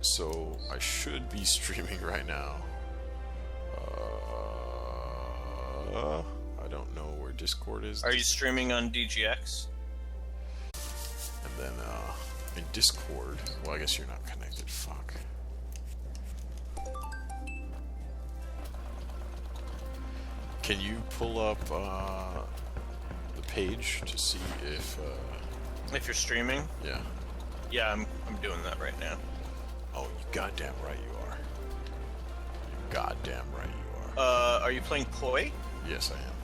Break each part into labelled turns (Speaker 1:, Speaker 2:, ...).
Speaker 1: So I should be streaming right now. I don't know where Discord is.
Speaker 2: Are you streaming on DGx?
Speaker 1: And then in Discord, well, I guess you're not connected. Fuck. Can you pull up the page to see if
Speaker 2: you're streaming?
Speaker 1: Yeah.
Speaker 2: Yeah, I'm doing that right now.
Speaker 1: Oh, you goddamn right you are. You goddamn right you are.
Speaker 2: Are you playing Poi?
Speaker 1: Yes, I am.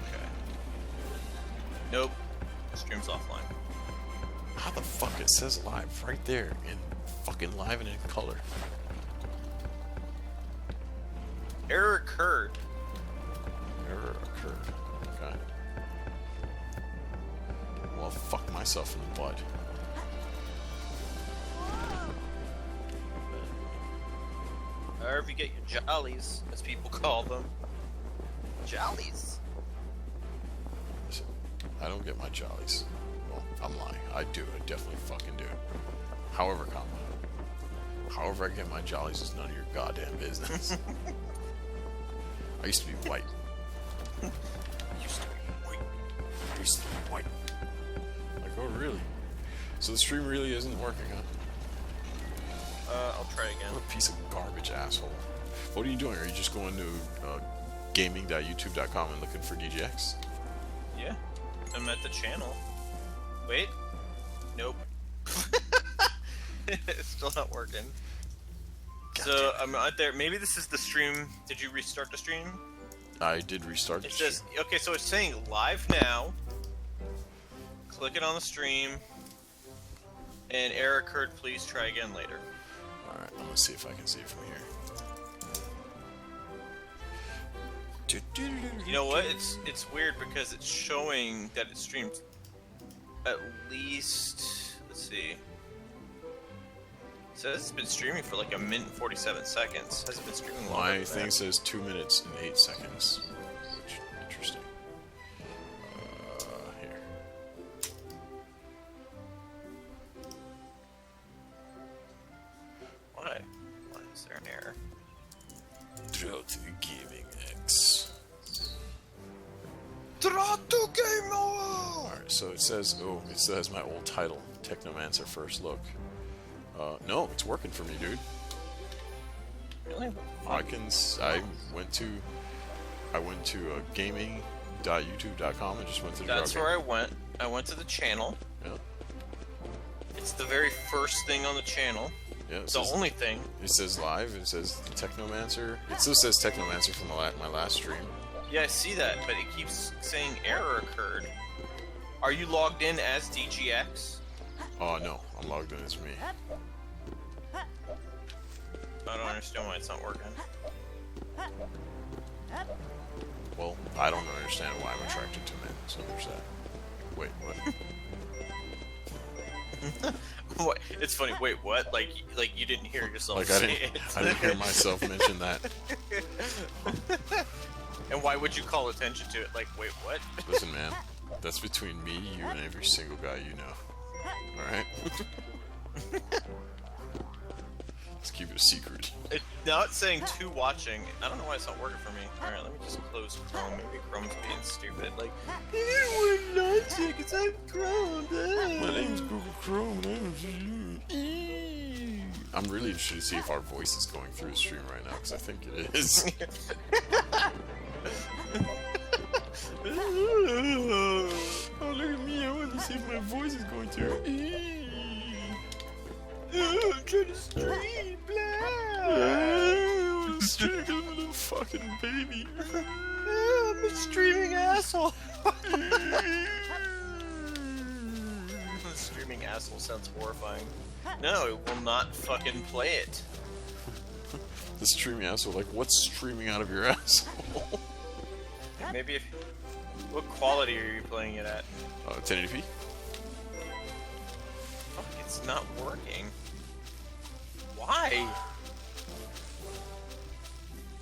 Speaker 2: Okay. Nope. Stream's offline.
Speaker 1: How the fuck it says live right there in fucking live and in color?
Speaker 2: Error occurred.
Speaker 1: Error occurred. Okay. Well, fuck myself in the butt.
Speaker 2: However you get your jollies, as people call them. Jollies.
Speaker 1: Listen, I don't get my jollies. Well, I'm lying. I do. I definitely fucking do. However, however I get my jollies is none of your goddamn business. I used to be white.
Speaker 2: Used to be white.
Speaker 1: I used to be white. Like, oh really? So the stream really isn't working, huh?
Speaker 2: I'll try again.
Speaker 1: What a piece of garbage, asshole. What are you doing? Are you just going to gaming.youtube.com and looking for DGx?
Speaker 2: Yeah. I'm at the channel. Wait. Nope. It's still not working. So I'm out there. Maybe this is the stream. Did you restart the stream?
Speaker 1: I did restart.
Speaker 2: It says, okay, so it's saying live now. Click it on the stream. And error occurred, please try again later.
Speaker 1: Alright, I'm gonna see if I can see it from here.
Speaker 2: You know what? It's weird because it's showing that it streamed at least, let's see. It says it's been streaming for like 1 minute and 47 seconds. Has it been streaming longer
Speaker 1: My
Speaker 2: than
Speaker 1: thing
Speaker 2: that?
Speaker 1: says 2 minutes and 8 seconds. Which, interesting. Here.
Speaker 2: Why? Why is there an error?
Speaker 1: Draw to Gaming X. Alright, so it says, oh, it still has my old title, Technomancer First Look. No, it's working for me, dude.
Speaker 2: Really?
Speaker 1: I went to gaming.youtube.com and just went to the
Speaker 2: That's where I went. I went to the channel.
Speaker 1: Yeah.
Speaker 2: It's the very first thing on the channel.
Speaker 1: Yeah, it
Speaker 2: The
Speaker 1: says,
Speaker 2: only thing.
Speaker 1: it says live, it says Technomancer. It still says Technomancer from my last stream.
Speaker 2: Yeah, I see that, but it keeps saying error occurred. Are you logged in as DGX?
Speaker 1: Oh no, I'm logged in as me.
Speaker 2: I don't understand why it's not working.
Speaker 1: Well, I don't understand why I'm attracted to men, so there's that. Wait, what?
Speaker 2: What? It's funny. Wait, what? Like you didn't hear yourself
Speaker 1: Like
Speaker 2: say it.
Speaker 1: I didn't hear myself mention that.
Speaker 2: And why would you call attention to it? Like, wait, what?
Speaker 1: Listen, man, that's between me, you, and every single guy you know. Alright? Let's keep it a secret.
Speaker 2: Now it's saying 2 watching. I don't know why it's not working for me. Alright, let me just close Chrome. Maybe Chrome's being stupid. Like, it would not check because I'm Chrome.
Speaker 1: My name's Google Chrome, I'm really interested to see if our voice is going through the stream right now, because I think it is. Oh, look at me, I want to see if my voice is going through.
Speaker 2: I'm trying to stream, blah.
Speaker 1: I'm streaming a little fucking baby.
Speaker 2: I'm a streaming asshole. The streaming asshole sounds horrifying. No, it will not fucking play it.
Speaker 1: The streaming asshole, like, what's streaming out of your asshole?
Speaker 2: Maybe if... What quality are you playing it at?
Speaker 1: 1080p?
Speaker 2: Fuck, it's not working. Why?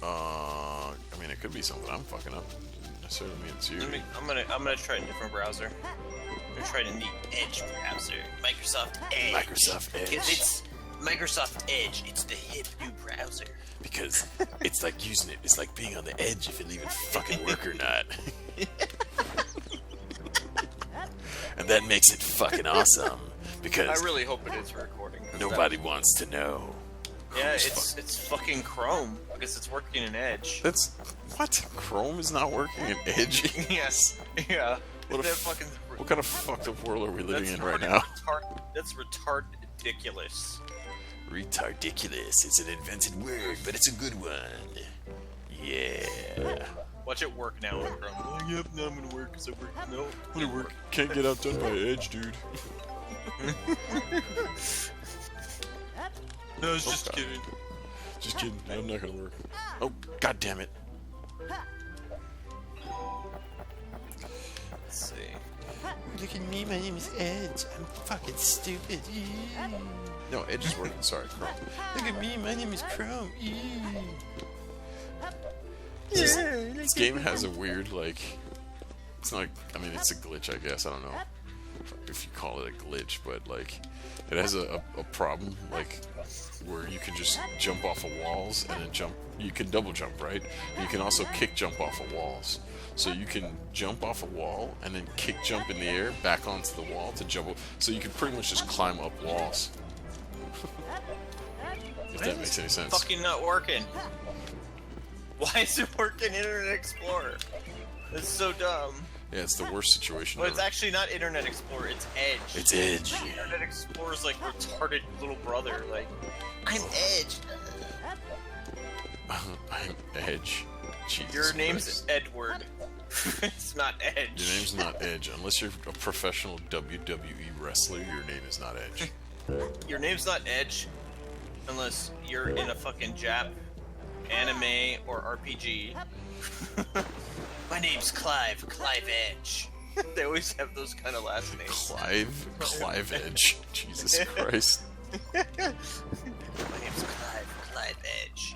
Speaker 1: I mean, it could be something I'm fucking up. Doesn't necessarily mean it's you.
Speaker 2: I'm gonna try a different browser. I'm gonna try the Edge browser. Microsoft Edge.
Speaker 1: Microsoft Edge.
Speaker 2: Because Microsoft Edge, it's the hip new browser.
Speaker 1: Because it's like using it. It's like being on the edge if it'll even fucking work or not. And that makes it fucking awesome. Because
Speaker 2: I really hope it is recording.
Speaker 1: nobody wants to know.
Speaker 2: Yeah, it's fucking Chrome because it's working in Edge.
Speaker 1: That's what? Chrome is not working in Edge?
Speaker 2: Yes. Yeah.
Speaker 1: What kind of fucked up world are we living in right now?
Speaker 2: That's ridiculous.
Speaker 1: Retardiculous. It's an invented word, but it's a good one. Yeah.
Speaker 2: Watch it work now in Chrome. Oh, yep, now I'm gonna work because I work. No,
Speaker 1: I'm gonna work. Can't get outdone by Edge, dude.
Speaker 2: No, I was just kidding.
Speaker 1: Just kidding. I'm not gonna work. Oh, god damn it.
Speaker 2: Let's see.
Speaker 1: Look at me, my name is Edge. I'm fucking stupid. No, Edge is working. Sorry, Chrome. Look at me, my name is Chrome. This game has a weird, like... It's not... I mean, it's a glitch, I guess. I don't know if you call it a glitch, but, like... It has a problem, like, where you can just jump off of walls and then jump... You can double jump, right? And you can also kick jump off of walls. So you can jump off a wall and then kick jump in the air back onto the wall to jump. So you can pretty much just climb up walls. If that makes any sense.
Speaker 2: Fucking not working. Why is it working Internet Explorer? That's so dumb.
Speaker 1: Yeah, it's the worst situation
Speaker 2: Well,
Speaker 1: ever.
Speaker 2: it's actually not Internet Explorer, it's Edge.
Speaker 1: It's Edge.
Speaker 2: Internet Explorer's like retarded little brother, like, I'm Edge.
Speaker 1: I'm Edge. Jesus
Speaker 2: Your name's
Speaker 1: Christ.
Speaker 2: Edward. It's not Edge.
Speaker 1: Your name's not Edge. Unless you're a professional WWE wrestler, your name is not Edge.
Speaker 2: Your name's not Edge unless you're in a fucking Jap anime or RPG. My name's Clive Edge. They always have those kind of last names.
Speaker 1: Clive Edge. Jesus Christ.
Speaker 2: My name's Clive Edge.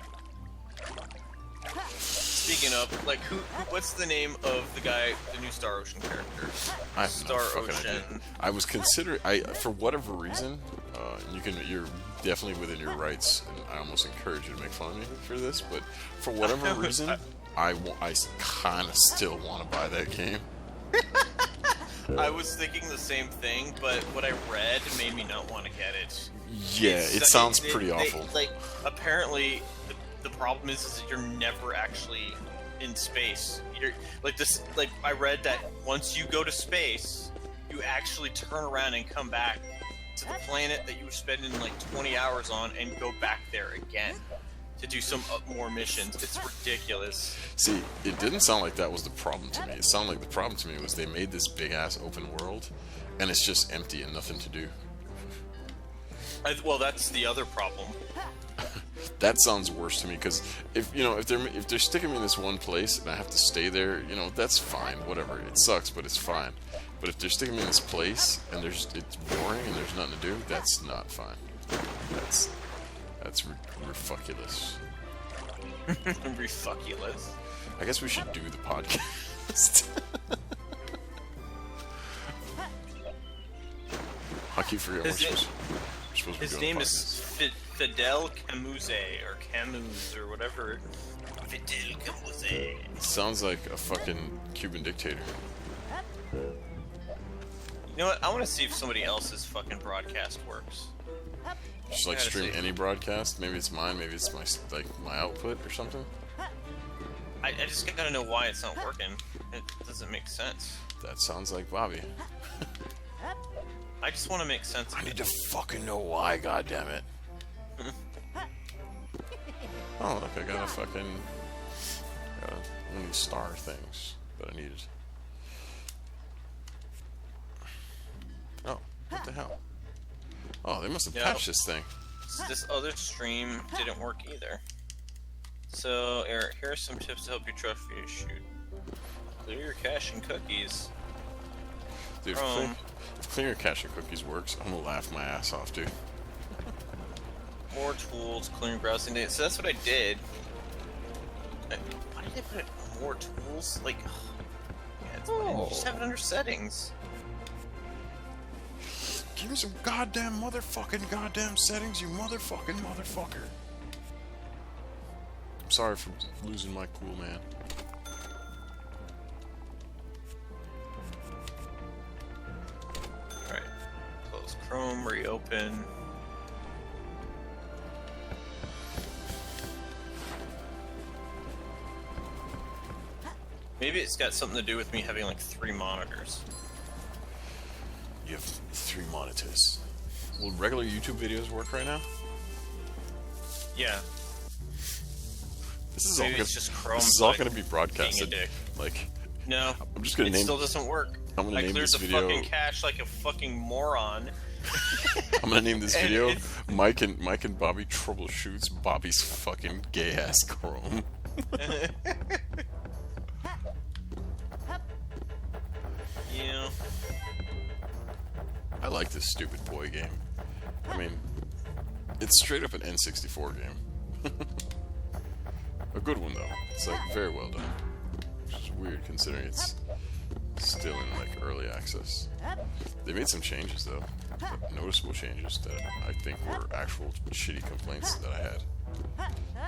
Speaker 2: Speaking of, like, what's the name of the guy, the new Star Ocean character?
Speaker 1: I have
Speaker 2: Star
Speaker 1: no fucking
Speaker 2: Ocean.
Speaker 1: idea. I was considering, for whatever reason, you're definitely within your rights, and I almost encourage you to make fun of me for this, but for whatever reason, I kind of still want to buy that game.
Speaker 2: I was thinking the same thing, but what I read made me not want to get it.
Speaker 1: Yeah, it sounds pretty awful.
Speaker 2: Like, apparently, the problem is that you're never actually in space. You're like this. Like, I read that once you go to space, you actually turn around and come back to the planet that you were spending like 20 hours on, and go back there again to do some more missions. It's ridiculous.
Speaker 1: See, it didn't sound like that was the problem to me. It sounded like the problem to me was they made this big-ass open world, and it's just empty and nothing to do.
Speaker 2: Well, that's the other problem.
Speaker 1: That sounds worse to me, because if they're sticking me in this one place and I have to stay there, that's fine, whatever. It sucks, but it's fine. But if they're sticking me in this place and it's boring and there's nothing to do, that's not fine. That's ridiculous.
Speaker 2: Ridiculous.
Speaker 1: I guess we should do the podcast. I keep forgetting what we're supposed to be
Speaker 2: His
Speaker 1: doing.
Speaker 2: name is Fidel Camus or Camus or whatever. Fidel Camus.
Speaker 1: Sounds like a fucking Cuban dictator.
Speaker 2: You know what? I want to see if somebody else's fucking broadcast works.
Speaker 1: Just like
Speaker 2: Gotta
Speaker 1: stream
Speaker 2: see.
Speaker 1: any broadcast. Maybe it's mine. Maybe it's my output or something.
Speaker 2: I just gotta know why it's not working. It doesn't make sense.
Speaker 1: That sounds like Bobby.
Speaker 2: I just want to make sense of
Speaker 1: I
Speaker 2: it.
Speaker 1: need to fucking know why. God damn it. Oh look, I got one of these star things that I needed. Oh, what the hell? Oh, they must have
Speaker 2: Yeah.
Speaker 1: patched this thing.
Speaker 2: This other stream didn't work either. So, Eric, here are some tips to help your trophy shoot. Clear your cache and cookies.
Speaker 1: Dude, if clearing cache and cookies works, I'm gonna laugh my ass off, dude.
Speaker 2: More tools, clearing browsing data. So that's what I did. Why did I put it more tools? Like, yeah, it's fine. You just have it under settings.
Speaker 1: Give me some goddamn goddamn settings, you motherfucker. I'm sorry for losing my cool, man.
Speaker 2: Alright. Close Chrome, reopen. Maybe it's got something to do with me having like 3 monitors.
Speaker 1: You have 3 monitors. Will regular YouTube videos work right now?
Speaker 2: Yeah.
Speaker 1: This is
Speaker 2: Maybe
Speaker 1: all
Speaker 2: it's just Chrome.
Speaker 1: This is all going to be broadcasted. Like,
Speaker 2: no,
Speaker 1: I'm just going to
Speaker 2: it
Speaker 1: name.
Speaker 2: still doesn't work.
Speaker 1: I'm going to
Speaker 2: I
Speaker 1: name
Speaker 2: cleared
Speaker 1: this
Speaker 2: the
Speaker 1: video.
Speaker 2: fucking cache like a fucking moron.
Speaker 1: I'm going to name this video
Speaker 2: it's-
Speaker 1: Mike and Bobby troubleshoots Bobby's fucking gay ass Chrome.
Speaker 2: Yeah.
Speaker 1: I like this stupid boy game. I mean, it's straight up an N64 game. A good one though. It's like very well done. Which is weird considering it's still in like early access. They made some changes though. Noticeable changes that I think were actual shitty complaints that I had.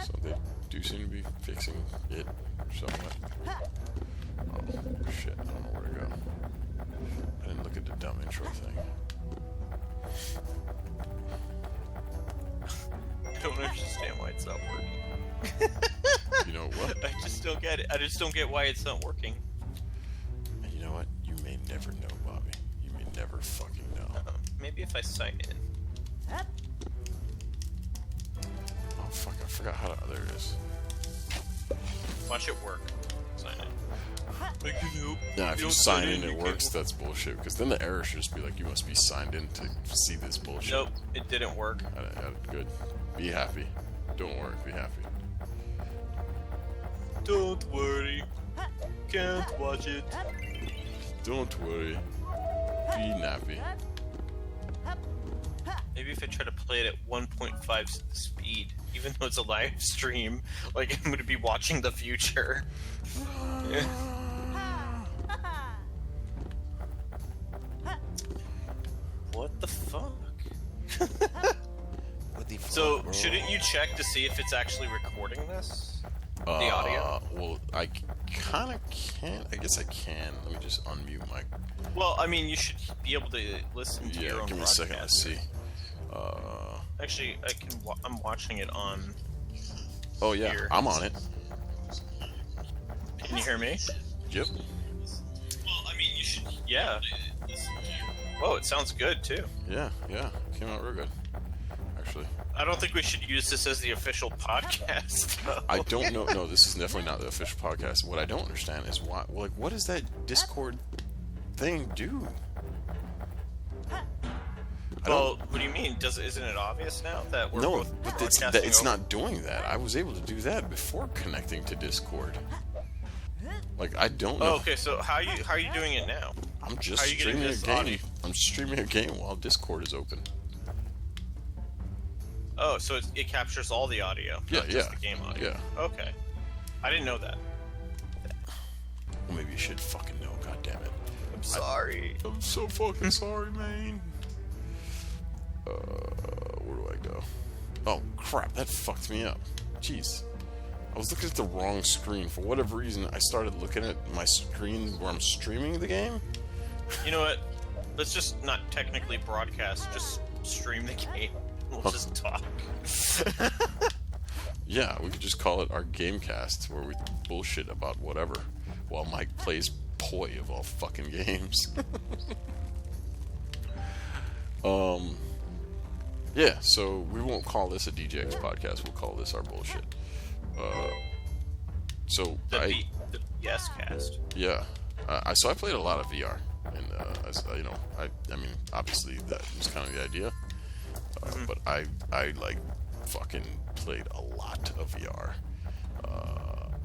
Speaker 1: So they do seem to be fixing it somewhat. Oh shit, I don't know where to go. I didn't look at the dumb intro thing.
Speaker 2: I don't understand why it's not working.
Speaker 1: You know what?
Speaker 2: I just don't get it. I just don't get why it's not working.
Speaker 1: And you know what? You may never know, Bobby. You may never fucking know.
Speaker 2: Maybe if I sign in.
Speaker 1: Oh fuck, I forgot how to... There it is.
Speaker 2: Watch it work. Sign in.
Speaker 1: Nah, if you sign in it works, that's bullshit. Because then the error should just be like, you must be signed in to see this bullshit.
Speaker 2: Nope, it didn't work.
Speaker 1: Good. Be happy. Don't worry, be happy.
Speaker 2: Don't worry. Can't watch it.
Speaker 1: Don't worry. Be nappy.
Speaker 2: Maybe if I try to play it at 1.5 speed, even though it's a live stream, like I'm gonna be watching the future. What the fuck?
Speaker 1: What the fuck,
Speaker 2: So,
Speaker 1: bro?
Speaker 2: shouldn't you check to see if it's actually recording this? The audio?
Speaker 1: Well, I kind of can't. I guess I can. Let me just unmute my...
Speaker 2: Well, I mean, you should be able to listen to your
Speaker 1: Yeah,
Speaker 2: own
Speaker 1: give me a second.
Speaker 2: broadcast.
Speaker 1: Let's see.
Speaker 2: Actually, I can. I'm watching it on.
Speaker 1: Oh, yeah.
Speaker 2: Here.
Speaker 1: I'm on it.
Speaker 2: Can you hear me?
Speaker 1: Yep.
Speaker 2: Well, I mean, you should. Yeah. Whoa, it sounds good too.
Speaker 1: Yeah. Came out real good. Actually.
Speaker 2: I don't think we should use this as the official podcast. Though.
Speaker 1: I don't know. No, this is definitely not the official podcast. What I don't understand is why. Like, what does that Discord thing do?
Speaker 2: Well, what do you mean? Isn't it obvious now that we're
Speaker 1: No,
Speaker 2: both
Speaker 1: but
Speaker 2: broadcasting
Speaker 1: it's
Speaker 2: over?
Speaker 1: not doing that. I was able to do that before connecting to Discord. Like, I don't know.
Speaker 2: Oh, okay. So how are you doing it now?
Speaker 1: I'm just
Speaker 2: how are you getting
Speaker 1: streaming a
Speaker 2: this
Speaker 1: game.
Speaker 2: audio?
Speaker 1: I'm streaming a game while Discord is open.
Speaker 2: Oh, so it captures all the audio, not just the game audio.
Speaker 1: Yeah.
Speaker 2: Okay. I didn't know that.
Speaker 1: Well, maybe you should fucking know. God damn it.
Speaker 2: I'm sorry.
Speaker 1: I'm so fucking sorry, man. Where do I go? Oh crap! That fucked me up. Jeez. I was looking at the wrong screen. For whatever reason, I started looking at my screen where I'm streaming the game.
Speaker 2: You know what? Let's just not technically broadcast. Just stream the game. We'll just talk.
Speaker 1: Yeah, we could just call it our Gamecast, where we bullshit about whatever, while Mike plays Poi of all fucking games. Yeah, so we won't call this a DGx podcast. We'll call this our bullshit. So
Speaker 2: The yes cast.
Speaker 1: yeah, so I played a lot of VR, and you know, I mean, obviously that was kind of the idea, but I like fucking played a lot of VR.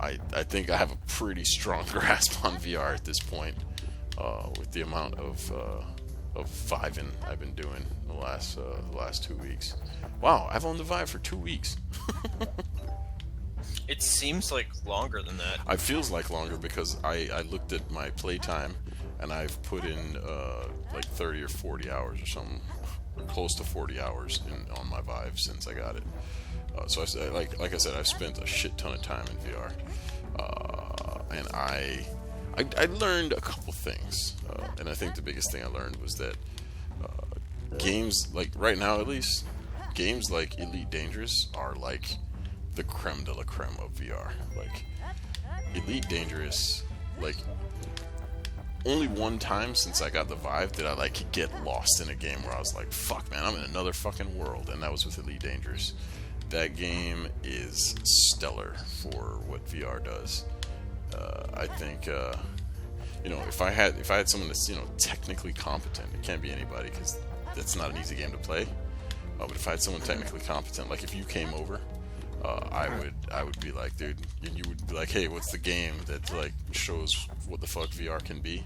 Speaker 1: I think I have a pretty strong grasp on VR at this point, with the amount of Viving I've been doing the last 2 weeks. Wow, I've owned the Vive for 2 weeks.
Speaker 2: It seems like longer than that.
Speaker 1: It feels like longer because I looked at my playtime and I've put in like 30 or 40 hours or something. close to 40 hours on my Vive since I got it. So like I said, I've spent a shit ton of time in VR, and I learned a couple things, and I think the biggest thing I learned was that games, like right now at least, games like Elite Dangerous are like the creme de la creme of VR. Like Elite Dangerous, like only one time since I got the Vive did I like get lost in a game where I was like, fuck man, I'm in another fucking world, and that was with Elite Dangerous. That game is stellar for what VR does. I think if I had someone that's technically competent, it can't be anybody because that's not an easy game to play. But if I had someone technically competent, like if you came over, I would be like, dude, and you would be like, hey, what's the game that like shows what the fuck VR can be?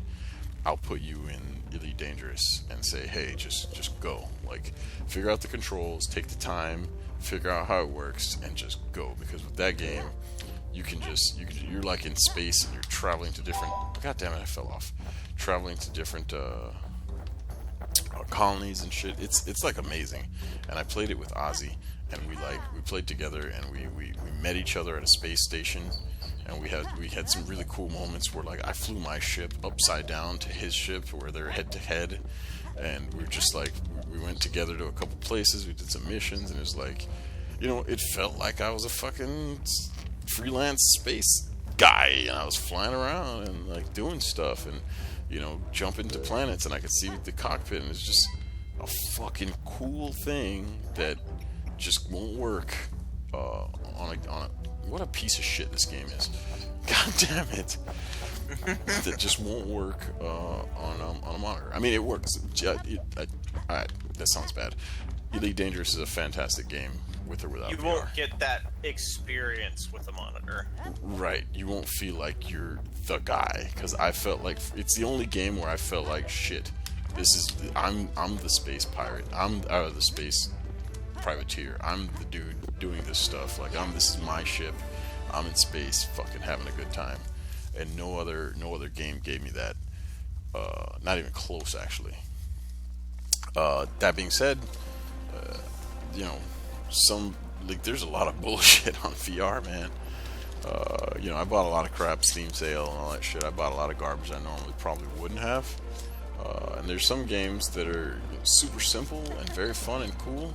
Speaker 1: I'll put you in Elite Dangerous and say, hey, just go. Like, figure out the controls, take the time, figure out how it works, and just go. Because with that game, you're like in space and you're traveling to different. God damn it, I fell off. Traveling to different colonies and shit. It's like amazing. And I played it with Ozzy, and we played together, and we met each other at a space station, and we had some really cool moments where like I flew my ship upside down to his ship where they're head to head, and we were just like we went together to a couple places, we did some missions, and it was like, it felt like I was a fucking freelance space guy, and I was flying around and like doing stuff and jumping to planets, and I could see the cockpit, and it's just a fucking cool thing that just won't work on a what a piece of shit this game is. God damn it. That just won't work on a monitor. I mean, it works. That sounds bad. Elite Dangerous is a fantastic game with or without VR.
Speaker 2: You won't get that experience with a monitor.
Speaker 1: Right. You won't feel like you're the guy, because I felt like it's the only game where I felt like shit. I'm the space pirate. I'm out of the space privateer. I'm the dude doing this stuff. Like this is my ship. I'm in space, fucking having a good time. And no other game gave me that. Not even close, actually. That being said, there's a lot of bullshit on VR, man. I bought a lot of crap, Steam sale and all that shit. I bought a lot of garbage I normally probably wouldn't have. And there's some games that are super simple and very fun and cool.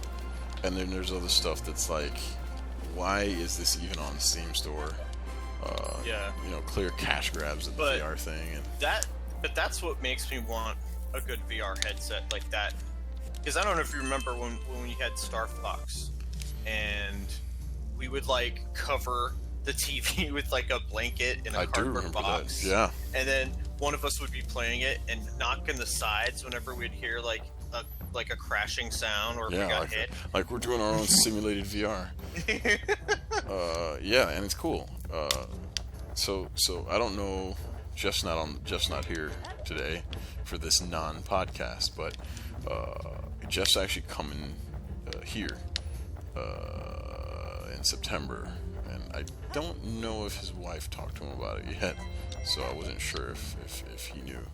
Speaker 1: And then there's other stuff that's like, why is this even on the Steam store? Clear cash grabs of the VR thing.
Speaker 2: But that's what makes me want a good VR headset like that. Because I don't know if you remember when we had Star Fox, and we would like cover the TV with like a blanket in a cardboard box.
Speaker 1: That. Yeah.
Speaker 2: And then one of us would be playing it and knock in the sides whenever we'd hear like a crashing sound or if we got hit.
Speaker 1: Like we're doing our own simulated VR. And it's cool. So I don't know. Jeff's not here today for this non-podcast, but Jeff's actually coming here in September, and I don't know if his wife talked to him about it yet, so I wasn't sure if he knew.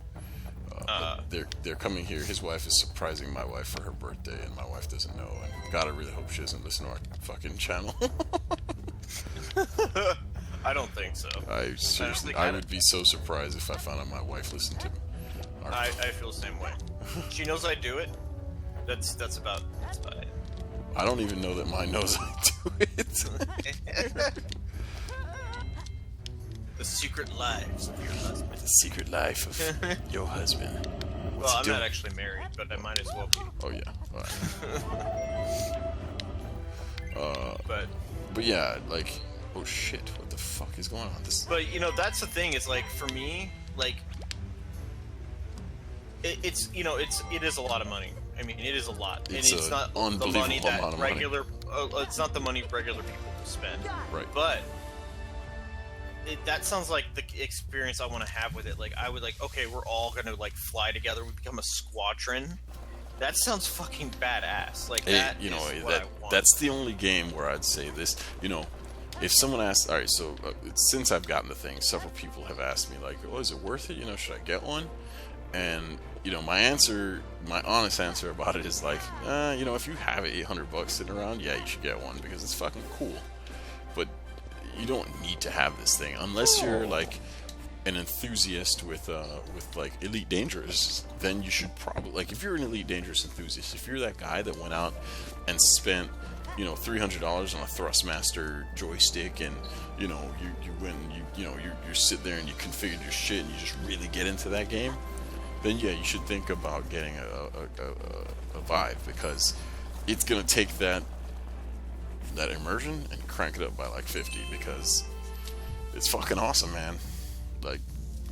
Speaker 1: But they're coming here. His wife is surprising my wife for her birthday, and my wife doesn't know. And God, I really hope she doesn't listen to our fucking channel.
Speaker 2: I don't think so.
Speaker 1: I would be so surprised if I found out my wife listened to me.
Speaker 2: I feel the same way. She knows I do it. That's about it.
Speaker 1: I don't even know that mine knows I do it.
Speaker 2: The secret lives of your husband.
Speaker 1: The secret life of your husband.
Speaker 2: Well, I'm not actually married, but I might as well be.
Speaker 1: Oh yeah. All right. But yeah, like, oh shit, what the fuck is going on?
Speaker 2: But that's the thing. Is like for me, like, it is a lot of money. I mean, it is a lot, and it's not the money that regular. It's not the money regular people spend.
Speaker 1: Right.
Speaker 2: But that sounds like the experience I want to have with it. Like, I would like, okay, we're all gonna like fly together. We become a squadron. That sounds fucking badass. Like that.
Speaker 1: That's the only game where I'd say this. If someone asks, all right, so since I've gotten the thing, several people have asked me like, "Oh, is it worth it? Should I get one?" And my honest answer about it is like, if you have $800 sitting around, yeah, you should get one because it's fucking cool. But you don't need to have this thing unless you're like an enthusiast with like Elite Dangerous. Then you should probably, like, if you're an Elite Dangerous enthusiast, if you're that guy that went out and spent $300 on a Thrustmaster joystick, and you went and you sit there and you configured your shit and you just really get into that game, then yeah, you should think about getting a Vive, because it's gonna take that immersion and crank it up by like 50, because it's fucking awesome, man. Like,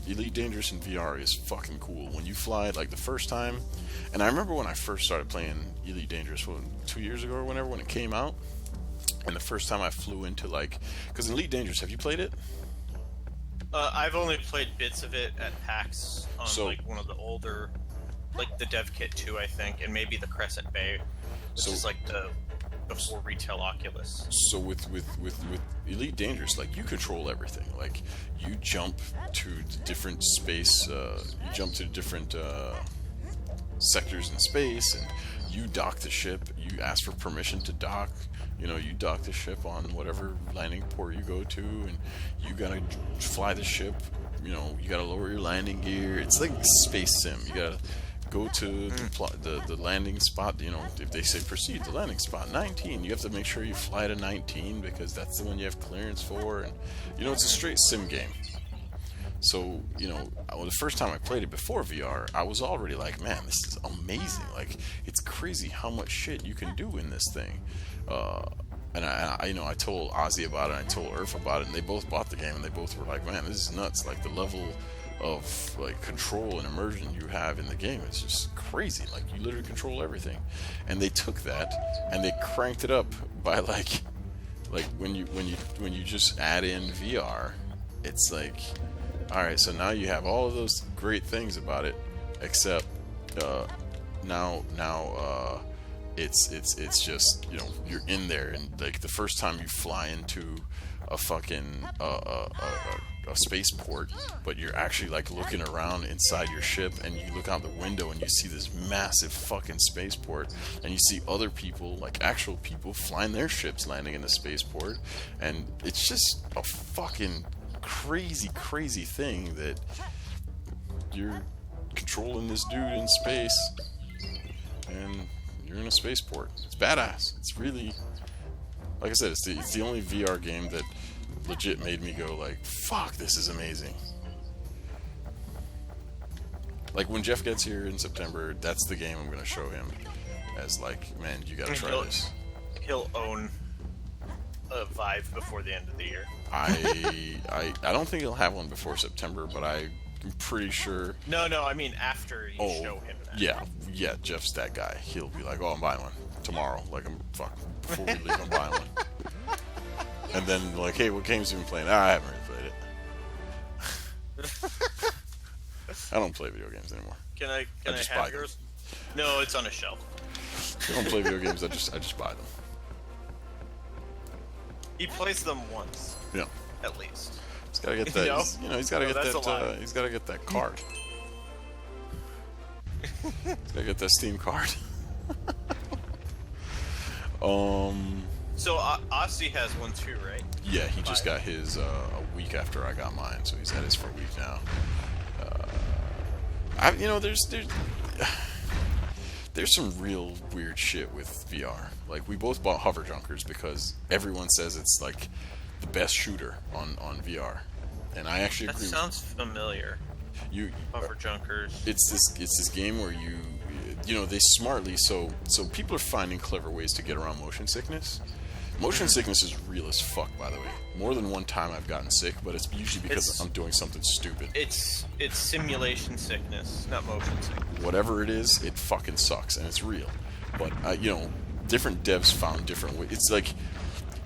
Speaker 1: Elite Dangerous in VR is fucking cool. When you fly, like the first time, and I remember when I first started playing Elite Dangerous, 2 years ago or whenever, when it came out, and the first time I flew into, like, because Elite Dangerous, have you played it?
Speaker 2: I've only played bits of it at PAX on like one of the older, like the Dev Kit 2, I think, and maybe the Crescent Bay, which is like the before retail Oculus.
Speaker 1: So with Elite Dangerous, like, you control everything. Like, you jump to different space, you jump to different sectors in space, and you dock the ship. You ask for permission to dock. You dock the ship on whatever landing port you go to, and you gotta fly the ship. You gotta lower your landing gear. It's like Space Sim. You gotta go to the landing spot. If they say proceed to landing spot 19, you have to make sure you fly to 19, because that's the one you have clearance for. And it's a straight sim game. So the first time I played it before VR, I was already like, man, this is amazing. Like, it's crazy how much shit you can do in this thing. And I told Ozzy about it, and I told Urf about it, and they both bought the game, and they both were like, man, this is nuts. Like, the level of like control and immersion you have in the game is just crazy. Like, you literally control everything. And they took that and they cranked it up by like when you just add in VR, it's like, all right, so now you have all of those great things about it, except now it's just, you're in there, and like the first time you fly into a fucking a spaceport, but you're actually like looking around inside your ship, and you look out the window and you see this massive fucking spaceport, and you see other people, like actual people, flying their ships, landing in the spaceport, and it's just a fucking crazy thing that you're controlling this dude in space, and you're in a spaceport. It's badass. It's really, like I said, it's the only VR game that legit made me go like, fuck, this is amazing. Like, when Jeff gets here in September, that's the game I'm gonna show him as like, man, you gotta try this.
Speaker 2: He'll own a Vive before the end of the year.
Speaker 1: I don't think he'll have one before September, but I'm pretty sure.
Speaker 2: No, I mean after you show him that.
Speaker 1: Yeah, Jeff's that guy. He'll be like, oh, I'm buying one tomorrow. Like, before we leave, I'm buying one. And then, like, hey, what games have you been playing? I haven't really played it. I don't play video games anymore.
Speaker 2: Can I
Speaker 1: just
Speaker 2: have
Speaker 1: buy
Speaker 2: yours? No, it's on a shelf.
Speaker 1: I don't play video games. I just buy them.
Speaker 2: He plays them once.
Speaker 1: Yeah.
Speaker 2: At least.
Speaker 1: He's gotta get that. He's gotta get that. He's gotta get that card. He's gotta get that Steam card.
Speaker 2: So Ozzy has one too, right?
Speaker 1: Yeah, he just got his a week after I got mine, so he's had his for a week now. There's some real weird shit with VR. Like, we both bought Hover Junkers because everyone says it's like the best shooter on VR, and I actually agree.
Speaker 2: That sounds familiar. Hover Junkers.
Speaker 1: It's this game where they smartly, so people are finding clever ways to get around motion sickness. Motion sickness is real as fuck, by the way. More than one time I've gotten sick, but it's usually because I'm doing something stupid.
Speaker 2: It's simulation sickness, not motion sickness.
Speaker 1: Whatever it is, it fucking sucks, and it's real. But different devs found different ways. It's like,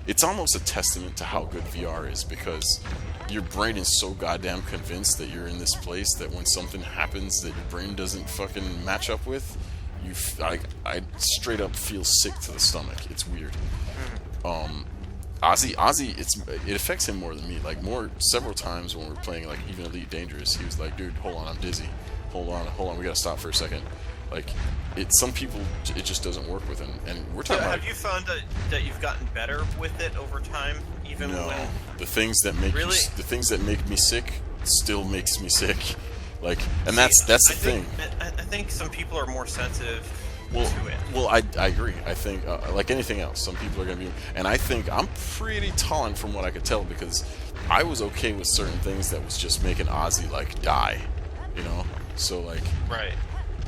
Speaker 1: it's almost a testament to how good VR is, because your brain is so goddamn convinced that you're in this place that when something happens that your brain doesn't fucking match up with, I straight up feel sick to the stomach. It's weird. Ozzy, it affects him more than me. Like, several times when we're playing, like, even Elite Dangerous, he was like, dude, hold on, I'm dizzy. hold on, we gotta stop for a second. Like, some people, it just doesn't work with, and we're talking about...
Speaker 2: Have you found that you've gotten better with it over time, even
Speaker 1: No,
Speaker 2: when...
Speaker 1: the things that make
Speaker 2: Really?
Speaker 1: the things that make me sick still makes me sick. Like, and that's the thing.
Speaker 2: I think some people are more sensitive
Speaker 1: Well,
Speaker 2: to it.
Speaker 1: well, I agree. I think, like anything else, some people are going to be... And I think I'm pretty tolerant from what I could tell, because I was okay with certain things that was just making Ozzy, like, die, you know? So, like...
Speaker 2: Right.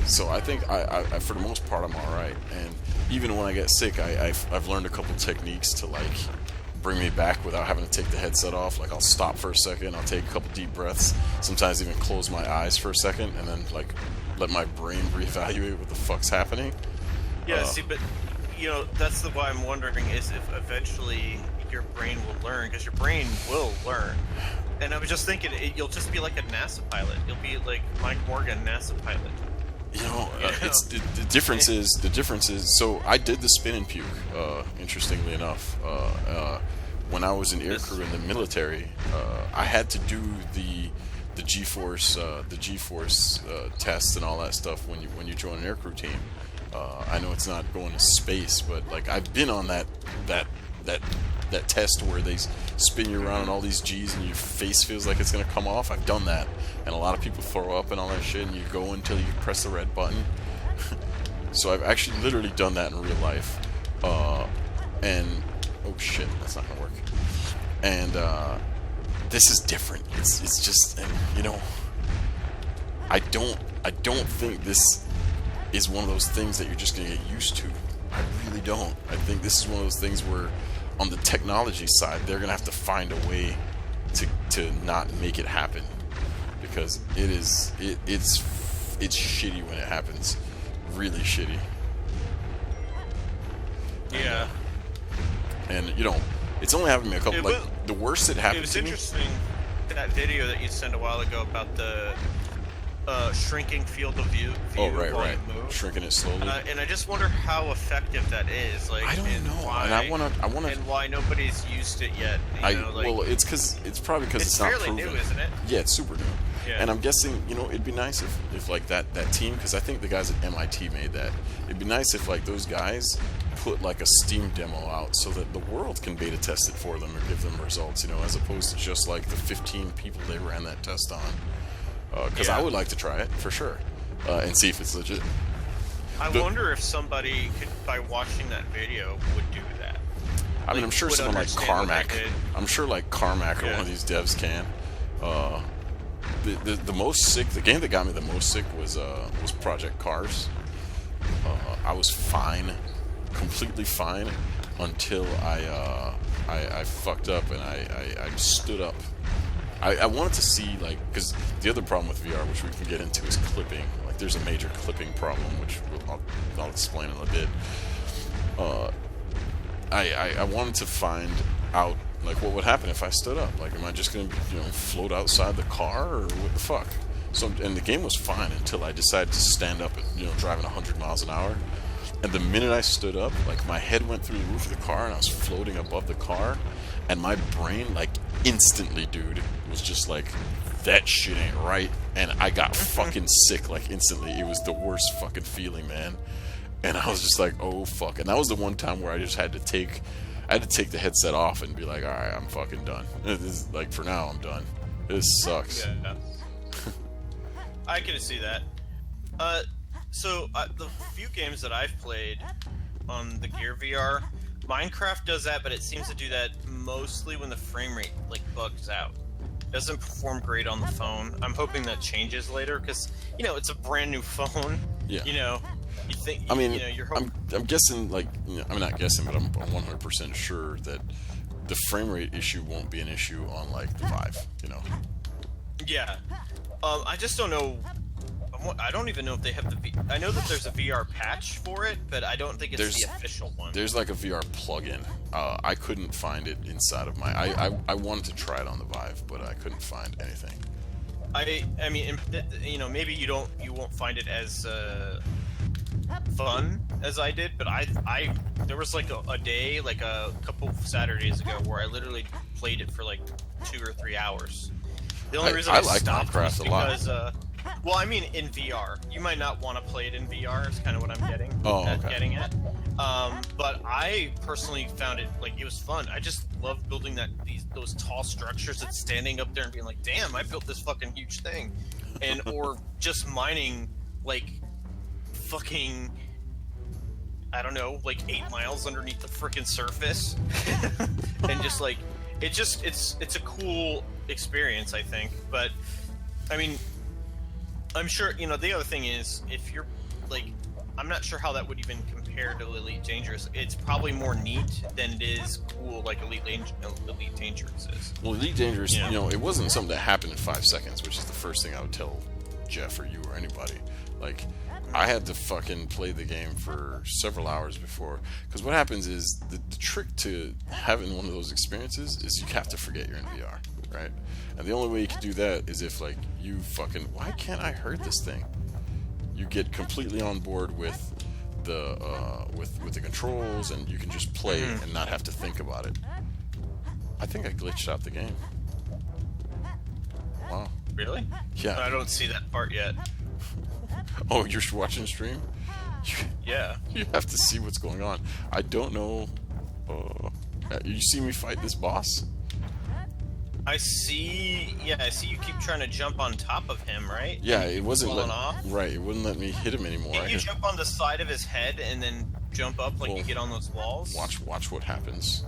Speaker 1: So I think, I for the most part, I'm alright. And even when I get sick, I've learned a couple techniques to, like, bring me back without having to take the headset off. Like, I'll stop for a second, I'll take a couple deep breaths, sometimes even close my eyes for a second, and then, like, let my brain reevaluate what the fuck's happening.
Speaker 2: Yeah, see, but, you know, that's why I'm wondering is if eventually your brain will learn, because your brain will learn. And I was just thinking, you'll just be like a NASA pilot. You'll be like Mike Morgan, NASA pilot.
Speaker 1: You know, it's the difference is. So I did the spin and puke. Interestingly enough, when I was in aircrew in the military, I had to do the G-force tests and all that stuff when you join an aircrew team. I know it's not going to space, but like I've been on that test where they spin you around in all these G's and your face feels like it's gonna come off. I've done that, and a lot of people throw up and all that shit, and you go until you press the red button. So I've actually literally done that in real life, and oh shit, that's not gonna work. And this is different. It's just, and, you know, I don't think this is one of those things that you're just gonna get used to. I really don't. I think this is one of those things where, on the technology side, they're gonna have to find a way to not make it happen, because it's shitty when it happens, really shitty.
Speaker 2: Yeah.
Speaker 1: And you know, it's only happened to me a couple. Like the worst that happened to me.
Speaker 2: It was interesting that video that you sent a while ago about the shrinking field of view.
Speaker 1: Oh, right.
Speaker 2: Move.
Speaker 1: Shrinking it slowly.
Speaker 2: And I just wonder how effective that is. Like,
Speaker 1: I don't know.
Speaker 2: Why,
Speaker 1: and I want to.
Speaker 2: And why nobody's used it yet?
Speaker 1: Well, it's probably because it's not proven.
Speaker 2: It's fairly new, isn't it?
Speaker 1: Yeah, it's super new.
Speaker 2: Yeah.
Speaker 1: And I'm guessing, you know, it'd be nice if like that team, because I think the guys at MIT made that. It'd be nice if like those guys put like a Steam demo out so that the world can beta test it for them or give them results, you know, as opposed to just like the 15 people they ran that test on. Because I would like to try it for sure, and see if it's legit.
Speaker 2: I wonder if somebody could, by watching that video, would do that.
Speaker 1: I mean, I'm sure someone like Carmack. I'm sure like Carmack or one of these devs can. The most sick, the game that got me the most sick was Project Cars. I was fine, completely fine, until I fucked up and I stood up. I wanted to see, like, because the other problem with VR, which we can get into, is clipping. Like, there's a major clipping problem, which I'll explain in a bit. I wanted to find out, like, what would happen if I stood up. Like, am I just going to, you know, float outside the car, or what the fuck? So, and the game was fine until I decided to stand up, you know, driving 100 miles an hour. And the minute I stood up, like, my head went through the roof of the car, and I was floating above the car, and my brain, like, instantly, dude, was just like, that shit ain't right, and I got fucking sick, like, instantly. It was the worst fucking feeling, man. And I was just like, oh, fuck. And that was the one time where I just had to take the headset off and be like, alright, I'm fucking done. This, like, for now, I'm done. This sucks.
Speaker 2: Yeah. I can see that. So, the few games that I've played on the Gear VR, Minecraft does that, but it seems to do that mostly when the frame rate, like, bugs out. It doesn't perform great on the phone. I'm hoping that changes later, because, you know, it's a brand new phone. Yeah. You know, you think, I mean, you know, you're hoping...
Speaker 1: I'm guessing, like, you know, I'm not guessing, but I'm 100% sure that the frame rate issue won't be an issue on, like, the Vive, you know?
Speaker 2: Yeah. I just don't know... I don't even know if they have the I know that there's a VR patch for it, but I don't think it's the official one.
Speaker 1: There's like a VR plugin. I couldn't find it inside of my... I wanted to try it on the Vive, but I couldn't find anything.
Speaker 2: I mean, you know, maybe you won't find it as fun as I did, but there was like a day, like a couple Saturdays ago, where I literally played it for like 2 or 3 hours. The only reason I
Speaker 1: like
Speaker 2: stopped
Speaker 1: Minecraft
Speaker 2: was because Well, I mean, in VR, you might not want to play it in VR. Is kind of what I'm getting.
Speaker 1: Okay.
Speaker 2: Getting at. But I personally found it like it was fun. I just love building those tall structures and standing up there and being like, "Damn, I built this fucking huge thing," and or just mining like fucking, I don't know, like 8 miles underneath the freaking surface, and just like it's a cool experience, I think. But I mean, I'm sure, you know, the other thing is, if you're like, I'm not sure how that would even compare to Elite Dangerous. It's probably more neat than it is cool, like Elite Dangerous is.
Speaker 1: Well, Elite Dangerous, you know, it wasn't something that happened in 5 seconds, which is the first thing I would tell Jeff or you or anybody. Like, I had to fucking play the game for several hours before. Because what happens is, the trick to having one of those experiences is you have to forget you're in VR, right? And the only way you can do that is if, like, you fucking, why can't I hurt this thing? You get completely on board with the with the controls, and you can just play and not have to think about it. I think I glitched out the game. Wow.
Speaker 2: Really?
Speaker 1: Yeah.
Speaker 2: I don't see that part yet.
Speaker 1: Oh, you're watching stream?
Speaker 2: Yeah.
Speaker 1: You have to see what's going on. I don't know. You see me fight this boss?
Speaker 2: I see. Yeah, I see. You keep trying to jump on top of him, right?
Speaker 1: Yeah, it wasn't
Speaker 2: falling off.
Speaker 1: Right, it wouldn't let me hit him anymore.
Speaker 2: Can you jump on the side of his head and then jump up like you get on those walls?
Speaker 1: Watch what happens.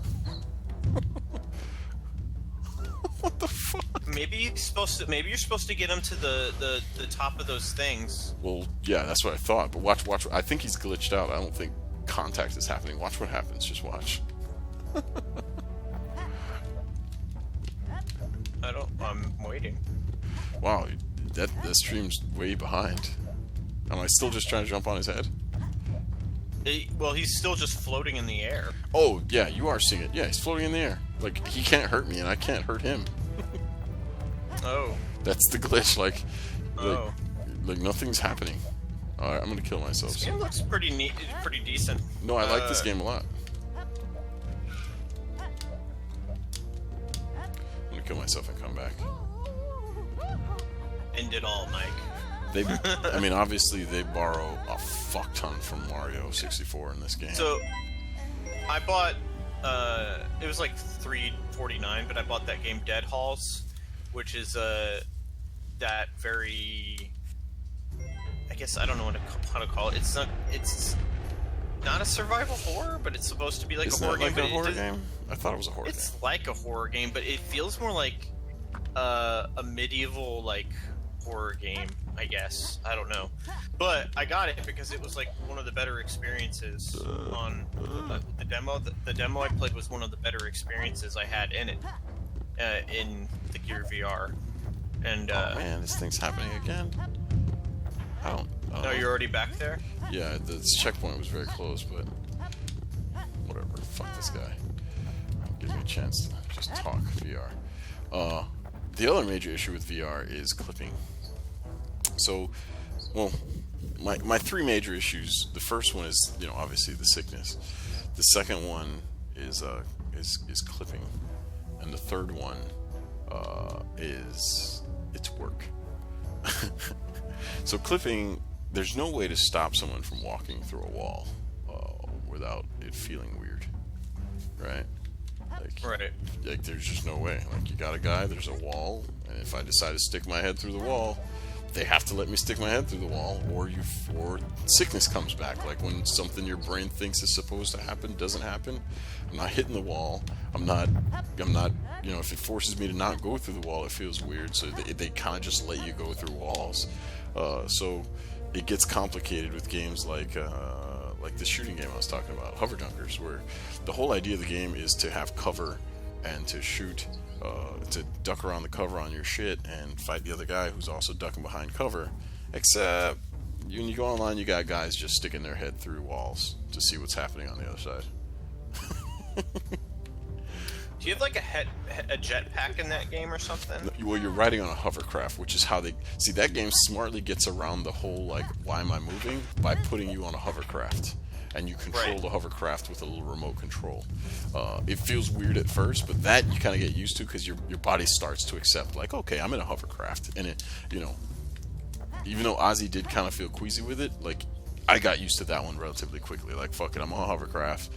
Speaker 1: What the fuck?
Speaker 2: Maybe you're supposed to get him to the top of those things.
Speaker 1: Well, yeah, that's what I thought. But watch. I think he's glitched out. I don't think contact is happening. Watch what happens. Just watch.
Speaker 2: I'm waiting.
Speaker 1: Wow, that stream's way behind. Am I still just trying to jump on his head?
Speaker 2: Well, he's still just floating in the air.
Speaker 1: Oh, yeah, you are seeing it. Yeah, he's floating in the air. Like, he can't hurt me, and I can't hurt him.
Speaker 2: Oh.
Speaker 1: That's the glitch. Like nothing's happening. Alright, I'm gonna kill myself.
Speaker 2: This game looks pretty neat, pretty decent.
Speaker 1: No, I like this game a lot. I'm gonna kill myself and come back.
Speaker 2: End it all, Mike.
Speaker 1: I mean, obviously they borrow a fuck ton from Mario 64 in this game.
Speaker 2: So, I bought, it was like $3.49, but I bought that game Dead Halls, which is, that very, I guess, I don't know how to call it. It's not a survival horror, but it's supposed to be like
Speaker 1: Isn't
Speaker 2: a horror
Speaker 1: that like
Speaker 2: game.
Speaker 1: a horror game? I thought it was a horror game.
Speaker 2: It's like a horror game, but it feels more like a medieval, like, horror game, I guess. I don't know. But I got it because it was like one of the better experiences on the demo. The demo I played was one of the better experiences I had in it, in the Gear VR. And
Speaker 1: oh man, this thing's happening again. I don't
Speaker 2: no, you're already back there?
Speaker 1: Yeah, this checkpoint was very close, but whatever. Fuck this guy. Give me a chance to just talk VR. The other major issue with VR is clipping. So, well, my 3 major issues. The first one is, you know, obviously the sickness. The second one is clipping, and the third one is it's work. So clipping, there's no way to stop someone from walking through a wall without it feeling weird, right? Like there's just no way. Like, you got a guy, there's a wall, and if I decide to stick my head through the wall, they have to let me stick my head through the wall, or sickness comes back. Like when something your brain thinks is supposed to happen doesn't happen. I'm not hitting the wall. I'm not. You know, if it forces me to not go through the wall, it feels weird. So they kind of just let you go through walls. So it gets complicated with games like the shooting game I was talking about, Hover Dunkers, where the whole idea of the game is to have cover and to shoot, to duck around the cover on your shit and fight the other guy who's also ducking behind cover. Except when you go online, you got guys just sticking their head through walls to see what's happening on the other side.
Speaker 2: Do you have like a jetpack in that game or something?
Speaker 1: Well, you're riding on a hovercraft, which is how they see that game smartly gets around the whole like, why am I moving, by putting you on a hovercraft, and you control the hovercraft with a little remote control. It feels weird at first, but that you kind of get used to because your body starts to accept, like, okay, I'm in a hovercraft, and it, you know, even though Ozzy did kind of feel queasy with it, like I got used to that one relatively quickly. Like fuck it, I'm on hovercraft,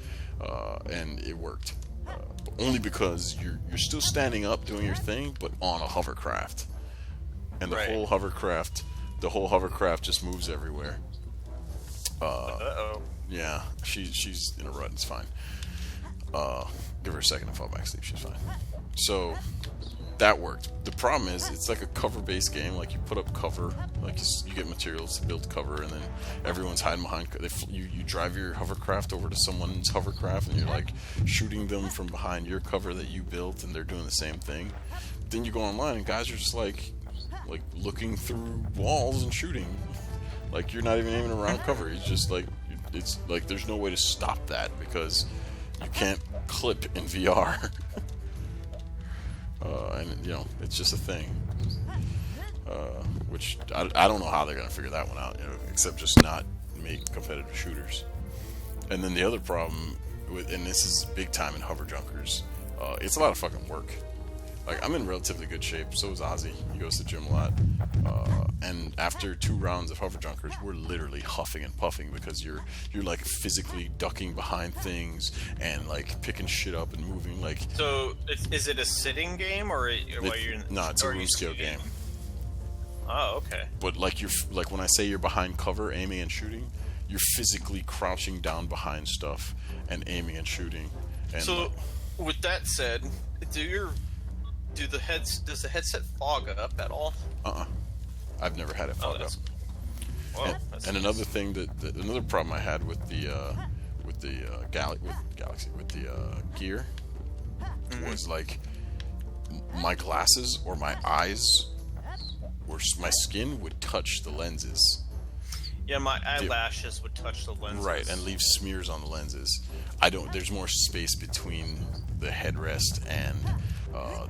Speaker 1: and it worked. But only because you're still standing up doing your thing, but on a hovercraft, and the whole hovercraft just moves everywhere. Yeah, she's in a rut. It's fine. Give her a second to fall back asleep. She's fine. So that worked. The problem is it's like a cover-based game. Like you put up cover, like you get materials to build cover, and then everyone's hiding behind. You drive your hovercraft over to someone's hovercraft, and you're like shooting them from behind your cover that you built, and they're doing the same thing. Then you go online, and guys are just like looking through walls and shooting. Like you're not even aiming around cover. It's just like it's like there's no way to stop that because you can't clip in VR. And you know, it's just a thing. Which I don't know how they're gonna figure that one out, you know, except just not make competitive shooters. And then the other problem with, and this is big time in hover junkers, it's a lot of fucking work. Like I'm in relatively good shape. So is Ozzy. He goes to the gym a lot. And after 2 rounds of hover junkers, we're literally huffing and puffing because you're like physically ducking behind things and like picking shit up and moving. Like.
Speaker 2: So is it a sitting game or while you're in?
Speaker 1: No, it's a room scale game.
Speaker 2: Oh, okay.
Speaker 1: But like when I say you're behind cover, aiming and shooting, you're physically crouching down behind stuff and aiming and shooting. And
Speaker 2: so, with that said, does the headset fog up at all?
Speaker 1: I've never had it fog up.
Speaker 2: Well,
Speaker 1: and another thing another problem I had with the gear was like my glasses or my eyes or my skin would touch the lenses.
Speaker 2: Yeah, my eyelashes would touch the lenses.
Speaker 1: Right, and leave smears on the lenses. There's more space between the headrest and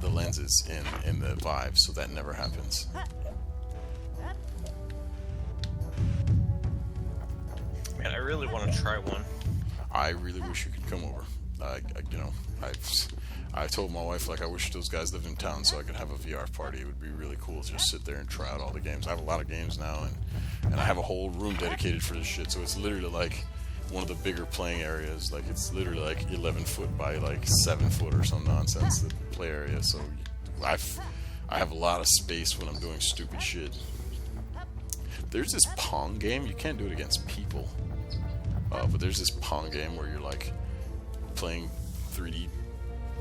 Speaker 1: the lenses in the Vive, so that never happens.
Speaker 2: Man, I really want to try one.
Speaker 1: I really wish you could come over. I told my wife, like, I wish those guys lived in town so I could have a VR party. It would be really cool to just sit there and try out all the games. I have a lot of games now, and I have a whole room dedicated for this shit, so it's literally like one of the bigger playing areas. Like, it's literally like 11 foot by like 7 foot or some nonsense, the play area. So I have a lot of space when I'm doing stupid shit. There's this Pong game. You can't do it against people, but there's this Pong game where you're like playing 3D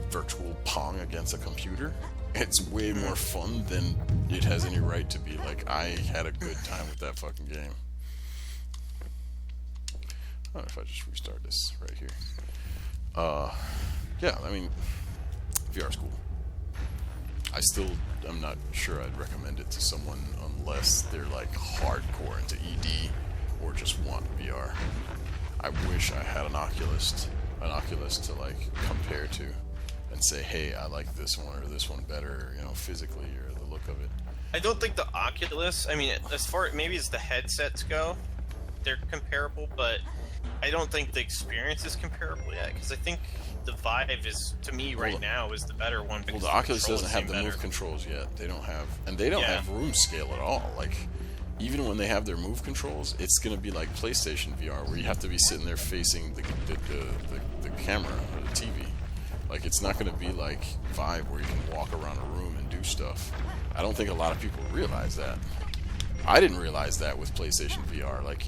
Speaker 1: virtual Pong against a computer. It's way more fun than it has any right to be. Like, I had a good time with that fucking game. I don't know if I just restart this right here. Yeah, I mean, VR's cool. I'm not sure I'd recommend it to someone unless they're like hardcore into ED or just want VR. I wish I had an Oculus to like compare to and say, hey, I like this one or this one better, you know, physically or the look of it.
Speaker 2: I don't think the Oculus, I mean, as far maybe as the headsets go, they're comparable, but I don't think the experience is comparable yet, because I think the Vive is, to me right now, is the better one.
Speaker 1: Well, the Oculus doesn't have the move controls yet. They don't have room scale at all. Like, even when they have their move controls, it's going to be like PlayStation VR, where you have to be sitting there facing the camera or the TV. Like, it's not going to be like Vive, where you can walk around a room and do stuff. I don't think a lot of people realize that. I didn't realize that with PlayStation VR. Like,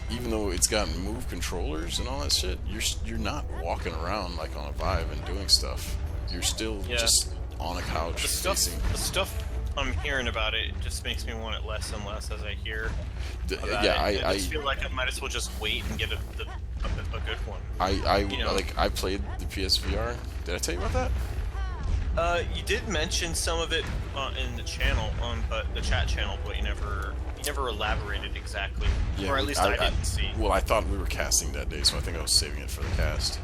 Speaker 1: even though it's got move controllers and all that shit, you're not walking around like on a Vive and doing stuff. You're still just on a couch facing. The stuff
Speaker 2: I'm hearing about it just makes me want it less and less as I hear about it.
Speaker 1: I
Speaker 2: just feel like I might as well just wait and get a good one.
Speaker 1: I played the PSVR. Did I tell you about
Speaker 2: that? You did mention some of it in the channel, but the chat channel, but you never elaborated exactly, or at least I didn't see.
Speaker 1: Well, I thought we were casting that day, so I think I was saving it for the cast.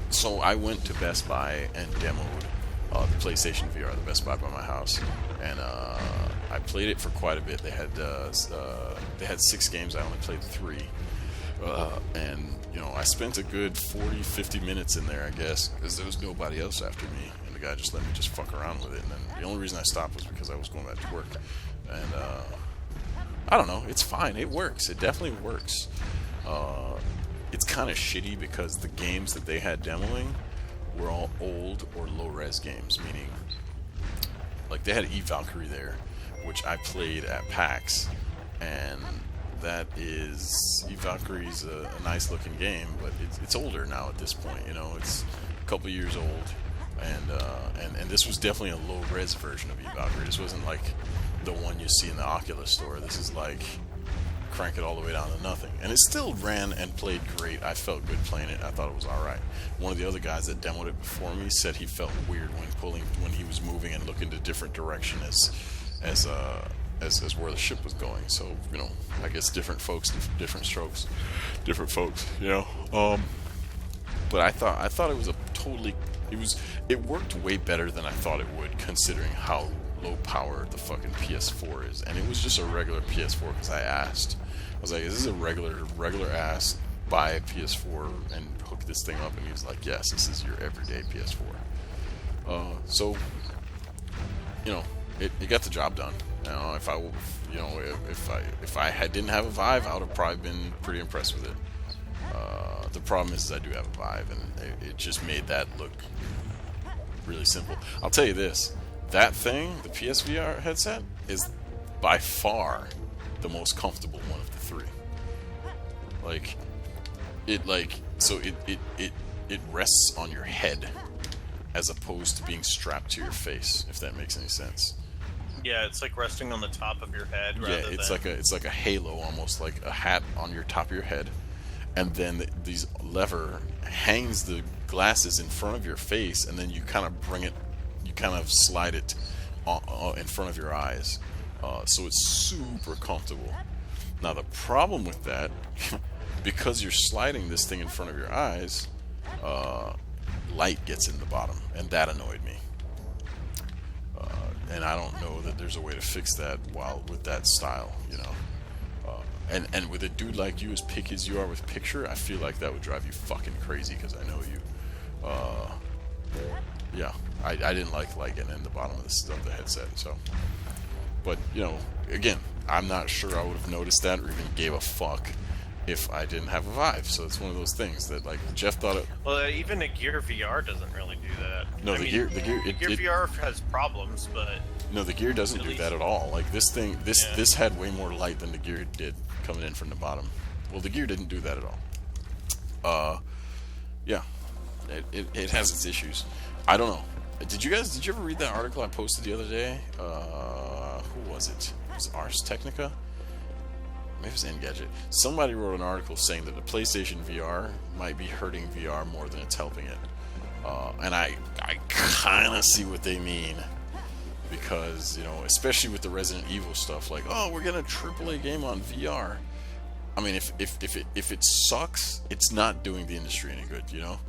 Speaker 1: So I went to Best Buy and demoed the PlayStation VR, the Best Buy by my house, and I played it for quite a bit. They had 6 games. I only played 3, and you know, I spent a good 40-50 minutes in there, I guess, because there was nobody else after me, and the guy just let me just fuck around with it. And then the only reason I stopped was because I was going back to work. and I don't know. It's fine. It works. It definitely works. It's kind of shitty because the games that they had demoing were all old or low-res games, meaning like they had E-Valkyrie there, which I played at PAX, and that is E-Valkyrie's a nice looking game, but it's older now at this point. You know, it's a couple years old, and this was definitely a low-res version of E-Valkyrie. This wasn't like the one you see in the Oculus store. This is like crank it all the way down to nothing, and it still ran and played great. I felt good playing it. I thought it was all right. One of the other guys that demoed it before me said he felt weird when he was moving and looking to different direction as where the ship was going. So, you know, I guess different folks, different strokes, different folks, you know. But I thought it was it worked way better than I thought it would, considering how low power the fucking PS4 is. And it was just a regular PS4 because I asked. I was like, is this a regular ass buy a PS4 and hook this thing up? And he was like, yes, this is your everyday PS4. So, you know, it got the job done. Now, if I didn't have a Vive, I would have probably been pretty impressed with it. The problem is I do have a Vive, and it just made that look really simple. I'll tell you this: that thing, the PSVR headset, is by far the most comfortable one of the three. It rests on your head as opposed to being strapped to your face, if that makes any sense.
Speaker 2: Yeah, it's like resting on the top of your head.
Speaker 1: Yeah, it's like a halo, almost like a hat on your top of your head, and then these lever hangs the glasses in front of your face, and then you kind of slide it in front of your eyes, so it's super comfortable. Now the problem with that, because you're sliding this thing in front of your eyes, light gets in the bottom, and that annoyed me. And I don't know that there's a way to fix that with that style, you know. And with a dude like you, as picky as you are with picture, I feel like that would drive you fucking crazy because I know you. Yeah, I didn't like light getting in the bottom of the headset. So, but you know, again, I'm not sure I would have noticed that or even gave a fuck if I didn't have a Vive. So it's one of those things that, like, Jeff thought it.
Speaker 2: Well, even a Gear VR doesn't really do that.
Speaker 1: No, the Gear
Speaker 2: VR has problems, but
Speaker 1: no, the Gear doesn't do that at all. Like this thing, this had way more light than the Gear did coming in from the bottom. Well, the Gear didn't do that at all. Yeah, it has its issues. I don't know. Did you ever read that article I posted the other day? Who was it? Was it Ars Technica? Maybe it was Engadget. Somebody wrote an article saying that the PlayStation VR might be hurting VR more than it's helping it. And I kind of see what they mean. Because, you know, especially with the Resident Evil stuff, like, oh, we're getting a AAA game on VR. I mean, if it sucks, it's not doing the industry any good, you know?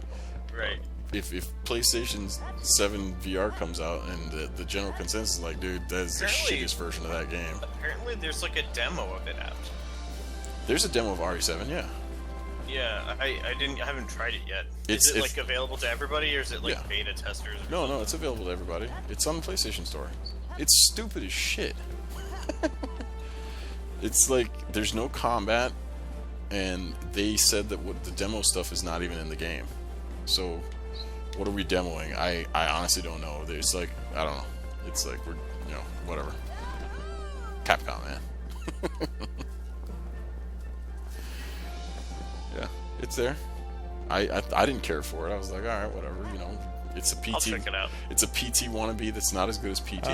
Speaker 2: Right.
Speaker 1: If PlayStation 7 VR comes out and the general consensus is like, dude, that's the shittiest version of that game.
Speaker 2: Apparently there's like a demo of it out.
Speaker 1: There's a demo of RE7, yeah.
Speaker 2: Yeah, I haven't tried it yet. Is it like available to everybody, or is it like beta testers?
Speaker 1: No, it's available to everybody. It's on the PlayStation Store. It's stupid as shit. It's like there's no combat, and they said that the demo stuff is not even in the game. So, what are we demoing? I honestly don't know. There's like, I don't know. It's like we're, you know, whatever. Capcom, man. Yeah, it's there. I didn't care for it. I was like, all right, whatever. You know, it's a PT.
Speaker 2: I'll check it out.
Speaker 1: It's a PT wannabe that's not as good as PT.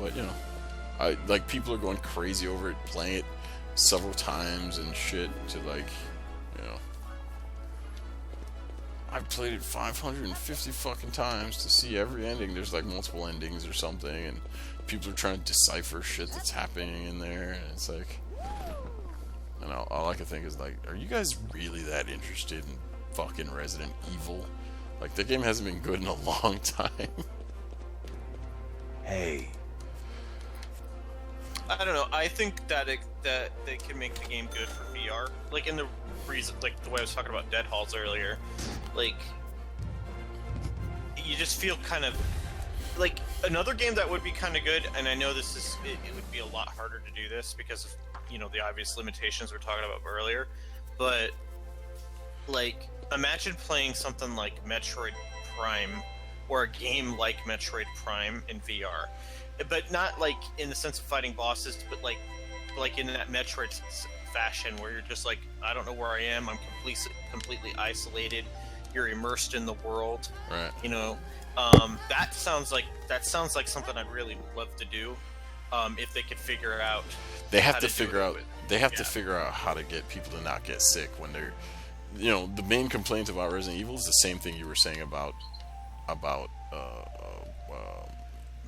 Speaker 1: But you know, people are going crazy over it, playing it several times and shit. To like, you know, I've played it 550 fucking times to see every ending. There's like multiple endings or something, and people are trying to decipher shit that's happening in there, and it's like. And all I can think is, like, are you guys really that interested in fucking Resident Evil? Like, the game hasn't been good in a long time.
Speaker 3: Hey.
Speaker 2: I don't know. I think that they can make the game good for VR. Like, in the reason, like, the way I was talking about Dead Halls earlier. Like, you just feel kind of like another game that would be kind of good, and I know this is it would be a lot harder to do this because of the obvious limitations we're talking about earlier, but like imagine playing something like Metroid Prime or a game like Metroid Prime in VR, but not like in the sense of fighting bosses, but like in that Metroid fashion where you're just like, I don't know where I am, I'm completely isolated, you're immersed in the world,
Speaker 1: right?
Speaker 2: That sounds like something I'd really love to do. If they could figure out,
Speaker 1: they have to figure out how to get people to not get sick when they're, the main complaint about Resident Evil is the same thing you were saying about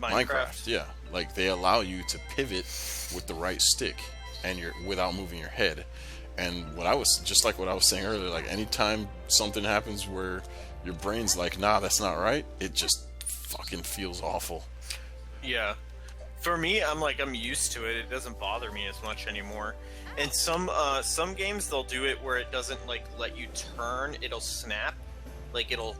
Speaker 1: Minecraft. Yeah, like they allow you to pivot with the right stick and without moving your head. And what I was saying earlier, like anytime something happens where your brain's like, nah, that's not right, it just fucking feels awful.
Speaker 2: Yeah. For me, I'm used to it. It doesn't bother me as much anymore. And some games they'll do it where it doesn't like let you turn, it'll snap. Like it'll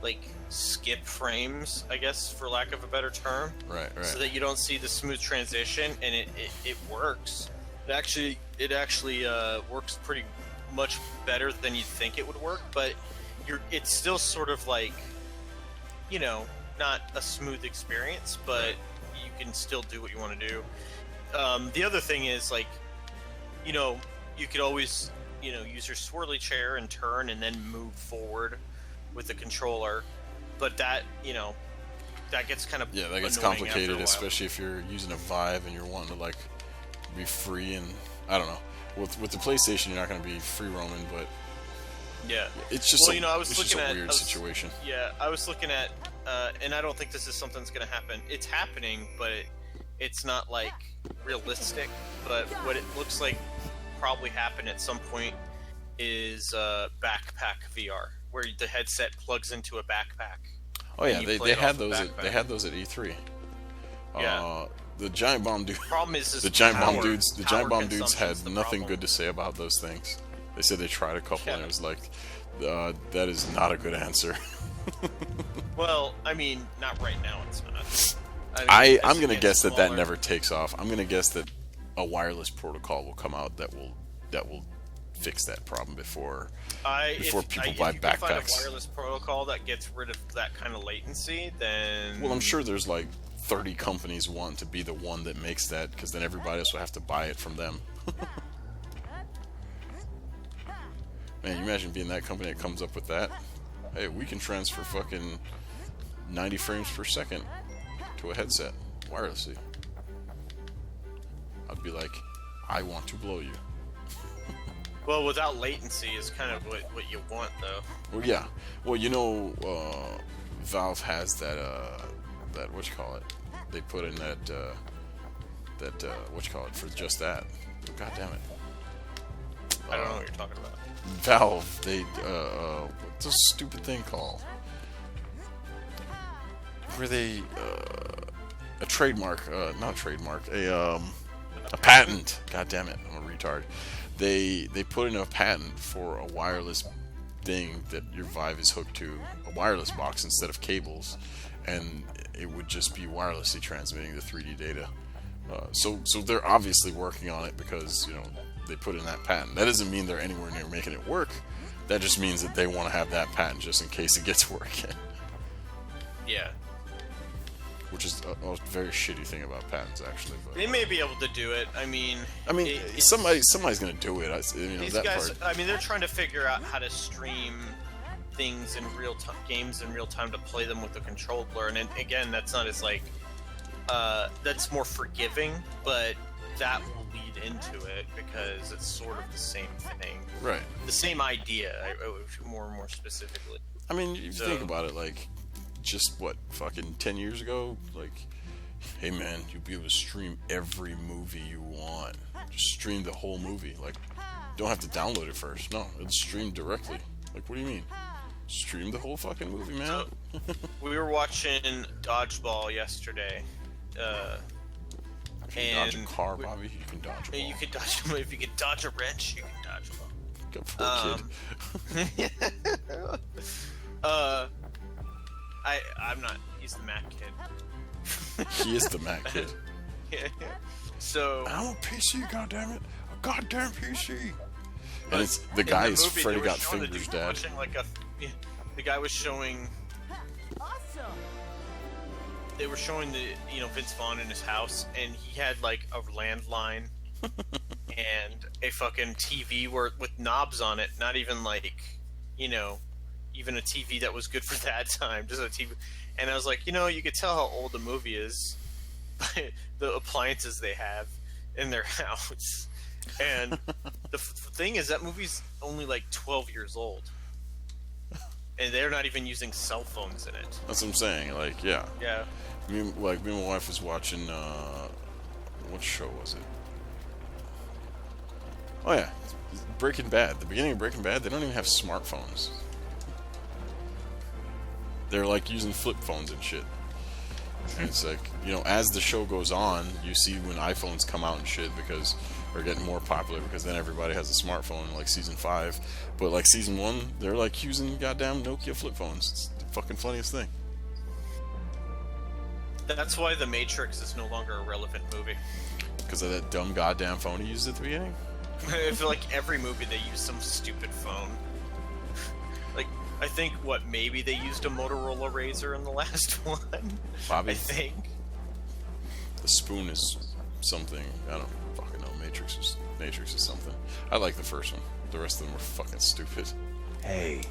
Speaker 2: like skip frames, I guess, for lack of a better term.
Speaker 1: Right.
Speaker 2: So that you don't see the smooth transition, and it works. It actually works pretty much better than you'd think it would work, but it's still sort of like, not a smooth experience, but you can still do what you want to do. The other thing is, like, you could always, use your swirly chair and turn and then move forward with the controller, but that gets kind of
Speaker 1: that gets complicated, especially if you're using a Vive and you're wanting to like be free. And I don't know, with the PlayStation you're not going to be free roaming, but
Speaker 2: yeah,
Speaker 1: it's just a weird situation.
Speaker 2: Yeah, I was looking at, and I don't think this is something that's going to happen. It's happening, but it's not like realistic. But what it looks like probably happen at some point is backpack VR, where the headset plugs into a backpack.
Speaker 1: Oh yeah, they had those. They had those at E3.
Speaker 2: Yeah.
Speaker 1: The giant bomb dude.
Speaker 2: Problem is
Speaker 1: the giant bomb dudes. The giant bomb dudes had nothing good to say about those things. They said they tried a couple, and it was like, that is not a good answer.
Speaker 2: Well, I mean, not right now. It's not.
Speaker 1: I'm gonna guess that never takes off. I'm gonna guess that a wireless protocol will come out that will fix that problem before people buy backpacks. If you can find a wireless
Speaker 2: protocol that gets rid of that kind of latency, then...
Speaker 1: Well, I'm sure there's like 30 companies wanting to be the one that makes that, because then everybody else will have to buy it from them. Man, you imagine being that company that comes up with that? Hey, we can transfer fucking 90 frames per second to a headset wirelessly. I'd be like, I want to blow you.
Speaker 2: Well, without latency is kind of what you want, though.
Speaker 1: Well, yeah. Well, Valve has that whatchamacallit. They put in that whatchamacallit for just that. God damn it.
Speaker 2: I don't know what you're talking about.
Speaker 1: Valve, they what's a stupid thing called? Where they a trademark, not a trademark, a patent. God damn it, I'm a retard. They put in a patent for a wireless thing that your Vive is hooked to, a wireless box instead of cables, and it would just be wirelessly transmitting the 3D data. So they're obviously working on it because they put in that patent. That doesn't mean they're anywhere near making it work. That just means that they want to have that patent just in case it gets working.
Speaker 2: Yeah.
Speaker 1: Which is a very shitty thing about patents, actually. But
Speaker 2: they may be able to do it. I mean,
Speaker 1: somebody's going to do it.
Speaker 2: These guys, part. I mean, they're trying to figure out how to stream things in real time, games in real time, to play them with the controller. And again, that's not as like, that's more forgiving, but that will lead into it because it's sort of the same thing.
Speaker 1: Right. The
Speaker 2: same idea, more specifically.
Speaker 1: I mean, if you think about it, like, just fucking 10 years ago, like, hey man, you'll be able to stream every movie you want. Just stream the whole movie. Like, don't have to download it first. No, it'll stream directly. Like, what do you mean? Stream the whole fucking movie, man.
Speaker 2: So, we were watching Dodgeball yesterday.
Speaker 1: If you dodge a car, Bobby, you can dodge a ball.
Speaker 2: You can dodge if you can dodge a wrench, you can dodge a ball.
Speaker 1: Go for it, kid.
Speaker 2: I'm not. he's the Mac kid.
Speaker 1: He is the Mac kid.
Speaker 2: Yeah. So
Speaker 1: I'm a PC, goddammit. A goddamn PC. And it's the
Speaker 2: in
Speaker 1: guy
Speaker 2: the
Speaker 1: is
Speaker 2: movie,
Speaker 1: Freddy
Speaker 2: they were
Speaker 1: Got
Speaker 2: showing the
Speaker 1: Fingers
Speaker 2: dude
Speaker 1: dad.
Speaker 2: pushing, like, the guy was showing.
Speaker 3: Awesome.
Speaker 2: They were showing Vince Vaughn in his house, and he had like a landline and a fucking TV with knobs on it. Not even like, even a TV that was good for that time. Just a TV. And I was like, you could tell how old the movie is by the appliances they have in their house. And the thing is, that movie's only like 12 years old. And they're not even using cell phones in it.
Speaker 1: That's what I'm saying. Like, yeah.
Speaker 2: Yeah.
Speaker 1: Me and my wife was watching, what show was it? Oh yeah, Breaking Bad. The beginning of Breaking Bad, they don't even have smartphones. They're like using flip phones and shit. And it's like, as the show goes on, you see when iPhones come out and shit because are getting more popular because then everybody has a smartphone in like season 5. But like season 1, they're like using goddamn Nokia flip phones. It's the fucking funniest thing.
Speaker 2: That's why The Matrix is no longer a relevant movie.
Speaker 1: Because of that dumb goddamn phone he used at the beginning?
Speaker 2: I feel like every movie they use some stupid phone. Like, I think, maybe they used a Motorola Razr in the last one?
Speaker 1: Bobby?
Speaker 2: I think.
Speaker 1: The spoon is something. I don't fucking know. Matrix is something. I like the first one. The rest of them were fucking stupid.
Speaker 4: Hey.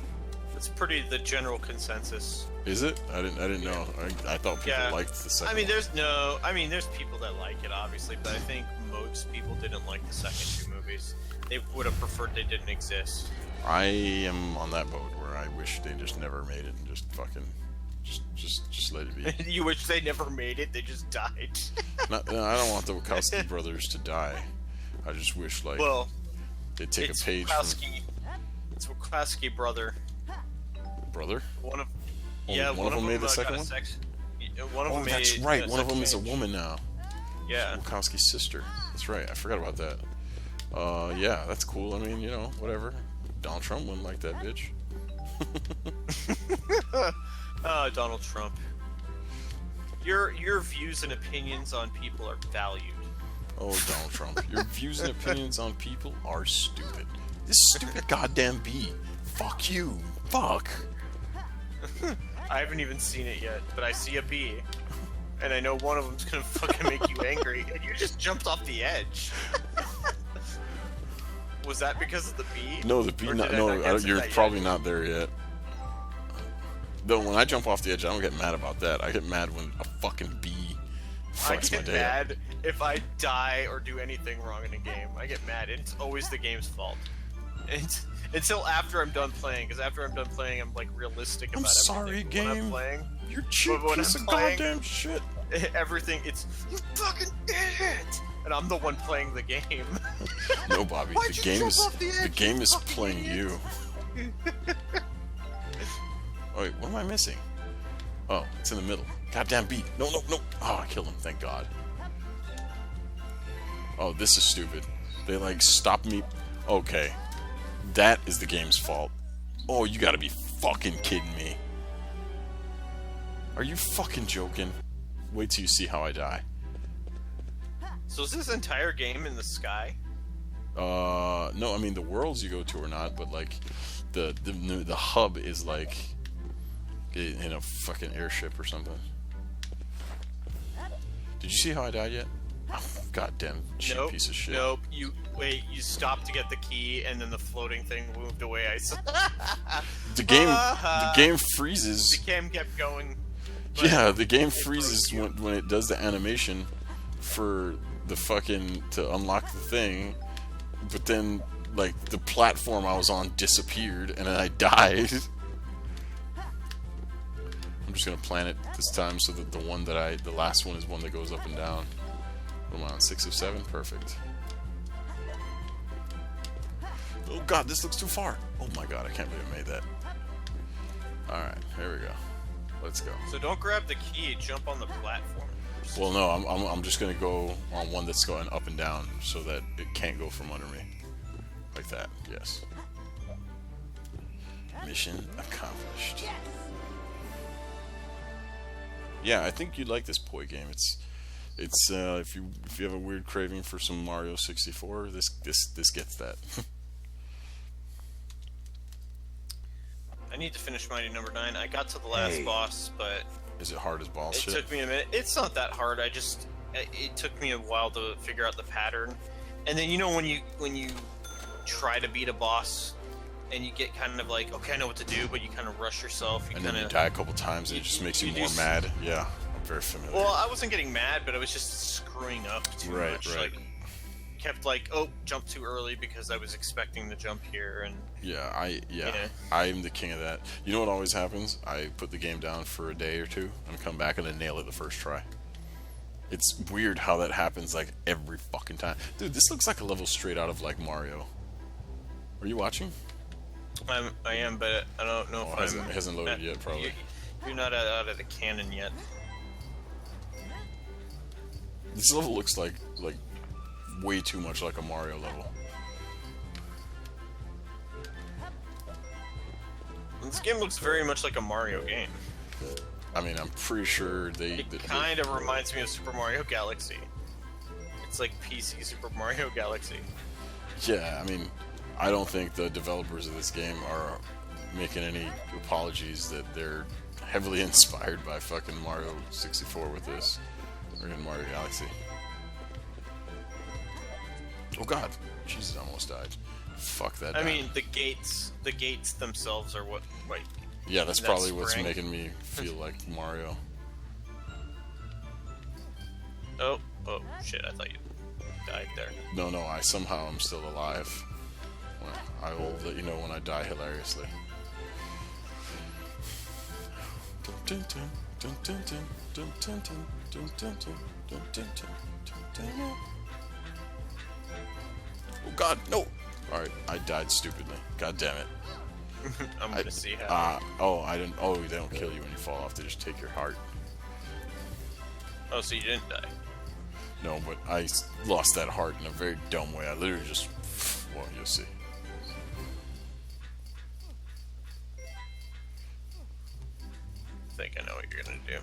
Speaker 2: It's pretty the general consensus.
Speaker 1: Is it? I didn't know. I thought people liked the second one.
Speaker 2: There's people that like it, obviously, but I think most people didn't like the second 2 movies. They would have preferred they didn't exist.
Speaker 1: I am on that boat where I wish they just never made it and just fucking just let it be.
Speaker 2: You wish they never made it, they just died.
Speaker 1: No, I don't want the Wachowski brothers to die. I just wish they'd take a page
Speaker 2: Wachowski. It's Wachowski brother.
Speaker 1: Brother?
Speaker 2: One of
Speaker 1: them made the second one?
Speaker 2: One of them made
Speaker 1: that's right. One of them is a woman now.
Speaker 2: Yeah.
Speaker 1: Wachowski's sister. That's right. I forgot about that. Yeah, that's cool. I mean, whatever. Donald Trump wouldn't like that bitch.
Speaker 2: Donald Trump. Your views and opinions on people are valued.
Speaker 1: Oh, Donald Trump. Your views and opinions on people are stupid. This stupid goddamn bee. Fuck you. Fuck.
Speaker 2: I haven't even seen it yet, but I see a bee. And I know one of them's gonna fucking make you angry, and you just jumped off the edge. Was that because of the bee?
Speaker 1: No, the bee. You're probably not there yet. Though when I jump off the edge, I don't get mad about that. I get mad when a fucking bee fucks my day.
Speaker 2: I get mad if I die or do anything wrong in a game. I get mad. It's always the game's fault. Until after I'm done playing, because after I'm done playing, I'm like realistic about everything.
Speaker 1: Game.
Speaker 2: When I'm playing,
Speaker 1: you cheap piece of goddamn shit.
Speaker 2: Everything, you fucking did it, and I'm the one playing the game.
Speaker 1: No, Bobby, the game is playing you. Oh wait, what am I missing? Oh, it's in the middle. Goddamn beat. No. Oh, I killed him. Thank God. Oh, this is stupid. They stop me. Okay. That is the game's fault. Oh, you gotta be fucking kidding me. Are you fucking joking? Wait till you see how I die.
Speaker 2: So is this entire game in the sky?
Speaker 1: No, I mean the worlds you go to are not, but the hub is in a fucking airship or something. Did you see how I died yet? Oh, goddamn cheap piece of shit.
Speaker 2: Nope. You stopped to get the key, and then the floating thing moved away. I saw.
Speaker 1: The game freezes.
Speaker 2: The game kept going.
Speaker 1: Yeah, the game freezes when it does the animation for the fucking to unlock the thing, but then the platform I was on disappeared, and then I died. I'm just gonna plan it this time so that the last one is one that goes up and down. What am I on? 6 of 7? Perfect. Oh god, this looks too far. Oh my god, I can't believe I made that. Alright, here we go. Let's go.
Speaker 2: So don't grab the key, jump on the platform.
Speaker 1: Well, no, I'm just gonna go on one that's going up and down so that it can't go from under me. Like that, yes. Mission accomplished. Yeah, I think you'd like this Poi game. It's if you have a weird craving for some Mario 64, this gets that.
Speaker 2: I need to finish Mighty Number 9. I got to the last boss, but
Speaker 1: Is it hard as balls
Speaker 2: it
Speaker 1: shit?
Speaker 2: took me a minute. It's not that hard. It took me a while to figure out the pattern. And then when you try to beat a boss and you get kind of like, okay, I know what to do, but you kind of rush yourself.
Speaker 1: And then you die a couple times, and it just makes you more mad. Yeah, I'm very familiar.
Speaker 2: Well, I wasn't getting mad, but I was just screwing up too much.
Speaker 1: Right.
Speaker 2: Like, kept like, oh, jump too early because I was expecting the jump here, and
Speaker 1: I'm the king of that. You know what always happens? I put the game down for a day or two and come back and then nail it the first try. It's weird how that happens like every fucking time. Dude, this looks like a level straight out of like Mario. Are you watching?
Speaker 2: I am, but I don't know if
Speaker 1: it hasn't loaded yet, probably.
Speaker 2: You're not out of the canon yet.
Speaker 1: This level looks like way too much like a Mario level.
Speaker 2: This game looks very much like a Mario game.
Speaker 1: I mean, I'm pretty sure
Speaker 2: It kind of reminds me of Super Mario Galaxy. It's like PC Super Mario Galaxy.
Speaker 1: Yeah, I mean, I don't think the developers of this game are making any apologies that they're heavily inspired by fucking Mario 64 with this, or in Mario Galaxy. Oh god, Jesus, I almost died. Fuck that.
Speaker 2: I mean, the gates themselves are what, like.
Speaker 1: Yeah, that's probably what's making me feel like Mario.
Speaker 2: Oh shit! I thought you died there.
Speaker 1: No, I somehow am still alive. Well, I will let you know when I die hilariously. Oh god, no! Alright, I died stupidly. God damn it.
Speaker 2: I'm gonna see how.
Speaker 1: They don't kill you when you fall off, they just take your heart.
Speaker 2: Oh, so you didn't die.
Speaker 1: No, but I lost that heart in a very dumb way. I literally just... Well, you'll see.
Speaker 2: I think I know what you're gonna do.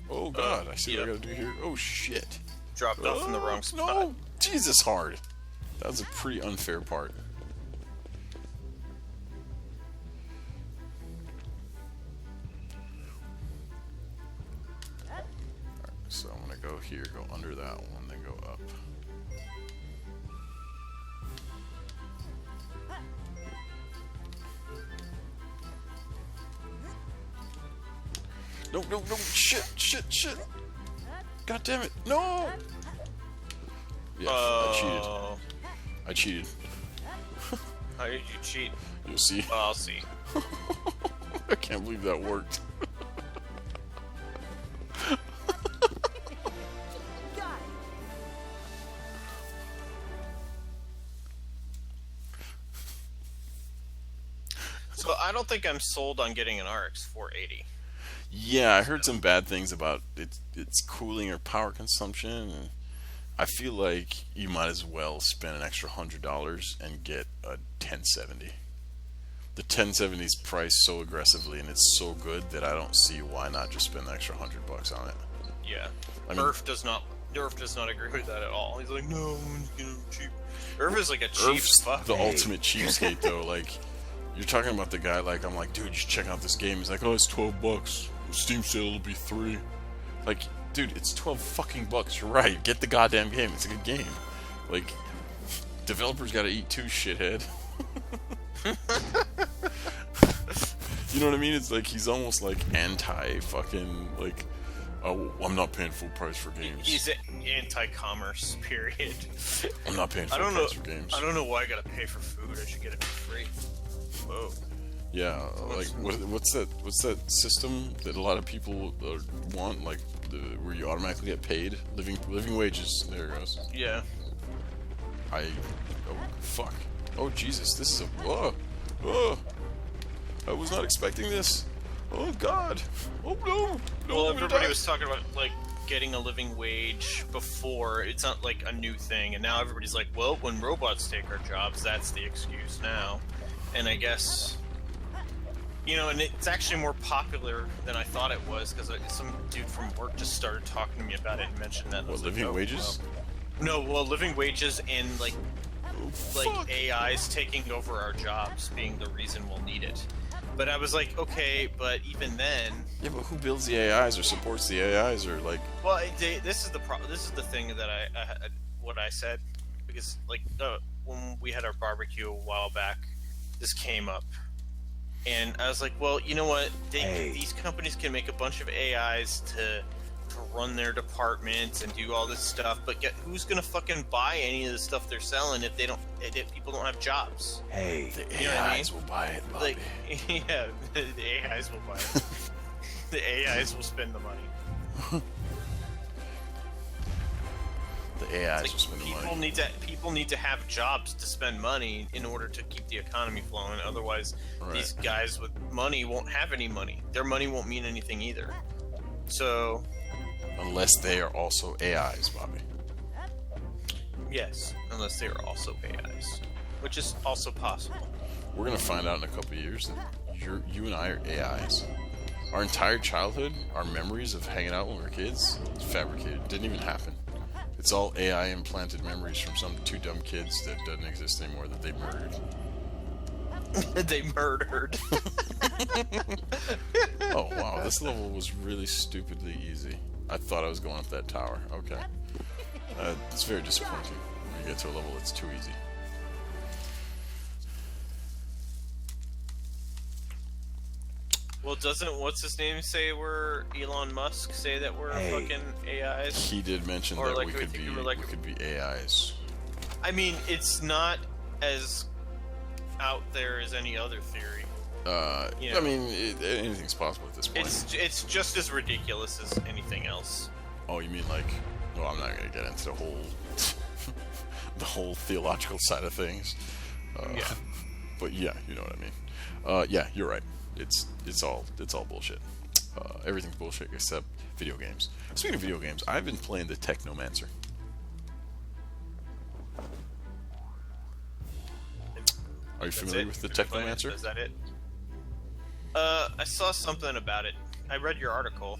Speaker 1: Oh god, I see what I gotta do here. Oh shit.
Speaker 2: Dropped off in the wrong spot.
Speaker 1: No! Jesus, hard. That was a pretty unfair part. Alright, so I'm gonna go here, go under that one, then go up. No, shit. God damn it, no! Yeah, I cheated.
Speaker 2: How did you cheat?
Speaker 1: You'll see.
Speaker 2: Oh, I'll see.
Speaker 1: I can't believe that worked.
Speaker 3: Got it.
Speaker 2: So I don't think I'm sold on getting an RX 480.
Speaker 1: Yeah, I heard some bad things about its cooling or power consumption. And I feel like you might as well spend an extra $100 and get a 1070. The 1070 is priced so aggressively and it's so good that I don't see why not just spend the extra $100 on it.
Speaker 2: Yeah,
Speaker 1: I mean,
Speaker 2: Nerf does not agree with that at all. He's like, no, cheap. Nerf is like a cheap
Speaker 1: Earth's
Speaker 2: fuck.
Speaker 1: the ultimate cheapskate though. Like, you're talking about the guy, like, I'm like, dude, you should check out this game. He's like, oh, it's $12. Steam sale will be $3. Like, dude, it's 12 fucking bucks. You're right. Get the goddamn game. It's a good game. Like, developers gotta eat too, shithead. You know what I mean? It's like he's almost like anti-fucking, like, oh, I'm not paying full price for games.
Speaker 2: He's anti-commerce, period.
Speaker 1: I'm not paying full price for games.
Speaker 2: I don't know why I gotta pay for food. I should get it for free. Whoa.
Speaker 1: Yeah, like what's that system that a lot of people want, like where you automatically get paid living wages? There it goes.
Speaker 2: Yeah.
Speaker 1: Oh fuck. Oh Jesus, this is a I was not expecting this. Oh god. Oh no.
Speaker 2: Well, everybody was talking about like getting a living wage before. It's not like a new thing, and now everybody's like, well, when robots take our jobs, that's the excuse now. And I guess, and it's actually more popular than I thought it was, because some dude from work just started talking to me about it and mentioned that.
Speaker 1: What, living wages?
Speaker 2: No, well, living wages and like AIs taking over our jobs being the reason we'll need it. But I was like, okay, but even then...
Speaker 1: Yeah, but who builds the AIs or supports the AIs or like...
Speaker 2: Well, this is the thing that what I said, because like when we had our barbecue a while back, this came up, and I was like, well, you know what? These companies can make a bunch of AIs to run their departments and do all this stuff, but who's gonna fucking buy any of the stuff they're selling if people don't have jobs?
Speaker 1: Hey, the AIs will buy it, Bobby.
Speaker 2: Like, yeah, the AIs will buy it. The AIs will spend the money.
Speaker 1: The AIs will spend the money.
Speaker 2: People need to have jobs to spend money in order to keep the economy flowing. Otherwise, these guys with money won't have any money. Their money won't mean anything either. So...
Speaker 1: Unless they are also AIs, Bobby.
Speaker 2: Yes, unless they are also AIs, which is also possible.
Speaker 1: We're gonna find out in a couple of years that you and I are AIs. Our entire childhood, our memories of hanging out when we were kids, it's fabricated. It didn't even happen. It's all AI implanted memories from some two dumb kids that doesn't exist anymore that they murdered.
Speaker 2: They murdered.
Speaker 1: Oh wow, this level was really stupidly easy. I thought I was going up that tower. Okay. It's very disappointing when you get to a level that's too easy.
Speaker 2: Well, doesn't what's his name say Elon Musk say that we're fucking AIs?
Speaker 1: He did mention
Speaker 2: or
Speaker 1: that
Speaker 2: like,
Speaker 1: we could be AIs.
Speaker 2: I mean, it's not as out there as any other theory.
Speaker 1: I mean, anything's possible at this point.
Speaker 2: It's just as ridiculous as anything else.
Speaker 1: Oh, you mean like? Well, I'm not gonna get into the whole theological side of things.
Speaker 2: Yeah.
Speaker 1: But yeah, you know what I mean. Yeah, you're right. It's all bullshit. Everything's bullshit except video games. Speaking of video games, I've been playing the Technomancer. Are you familiar with the Technomancer?
Speaker 2: Is that it? I saw something about it. I read your article.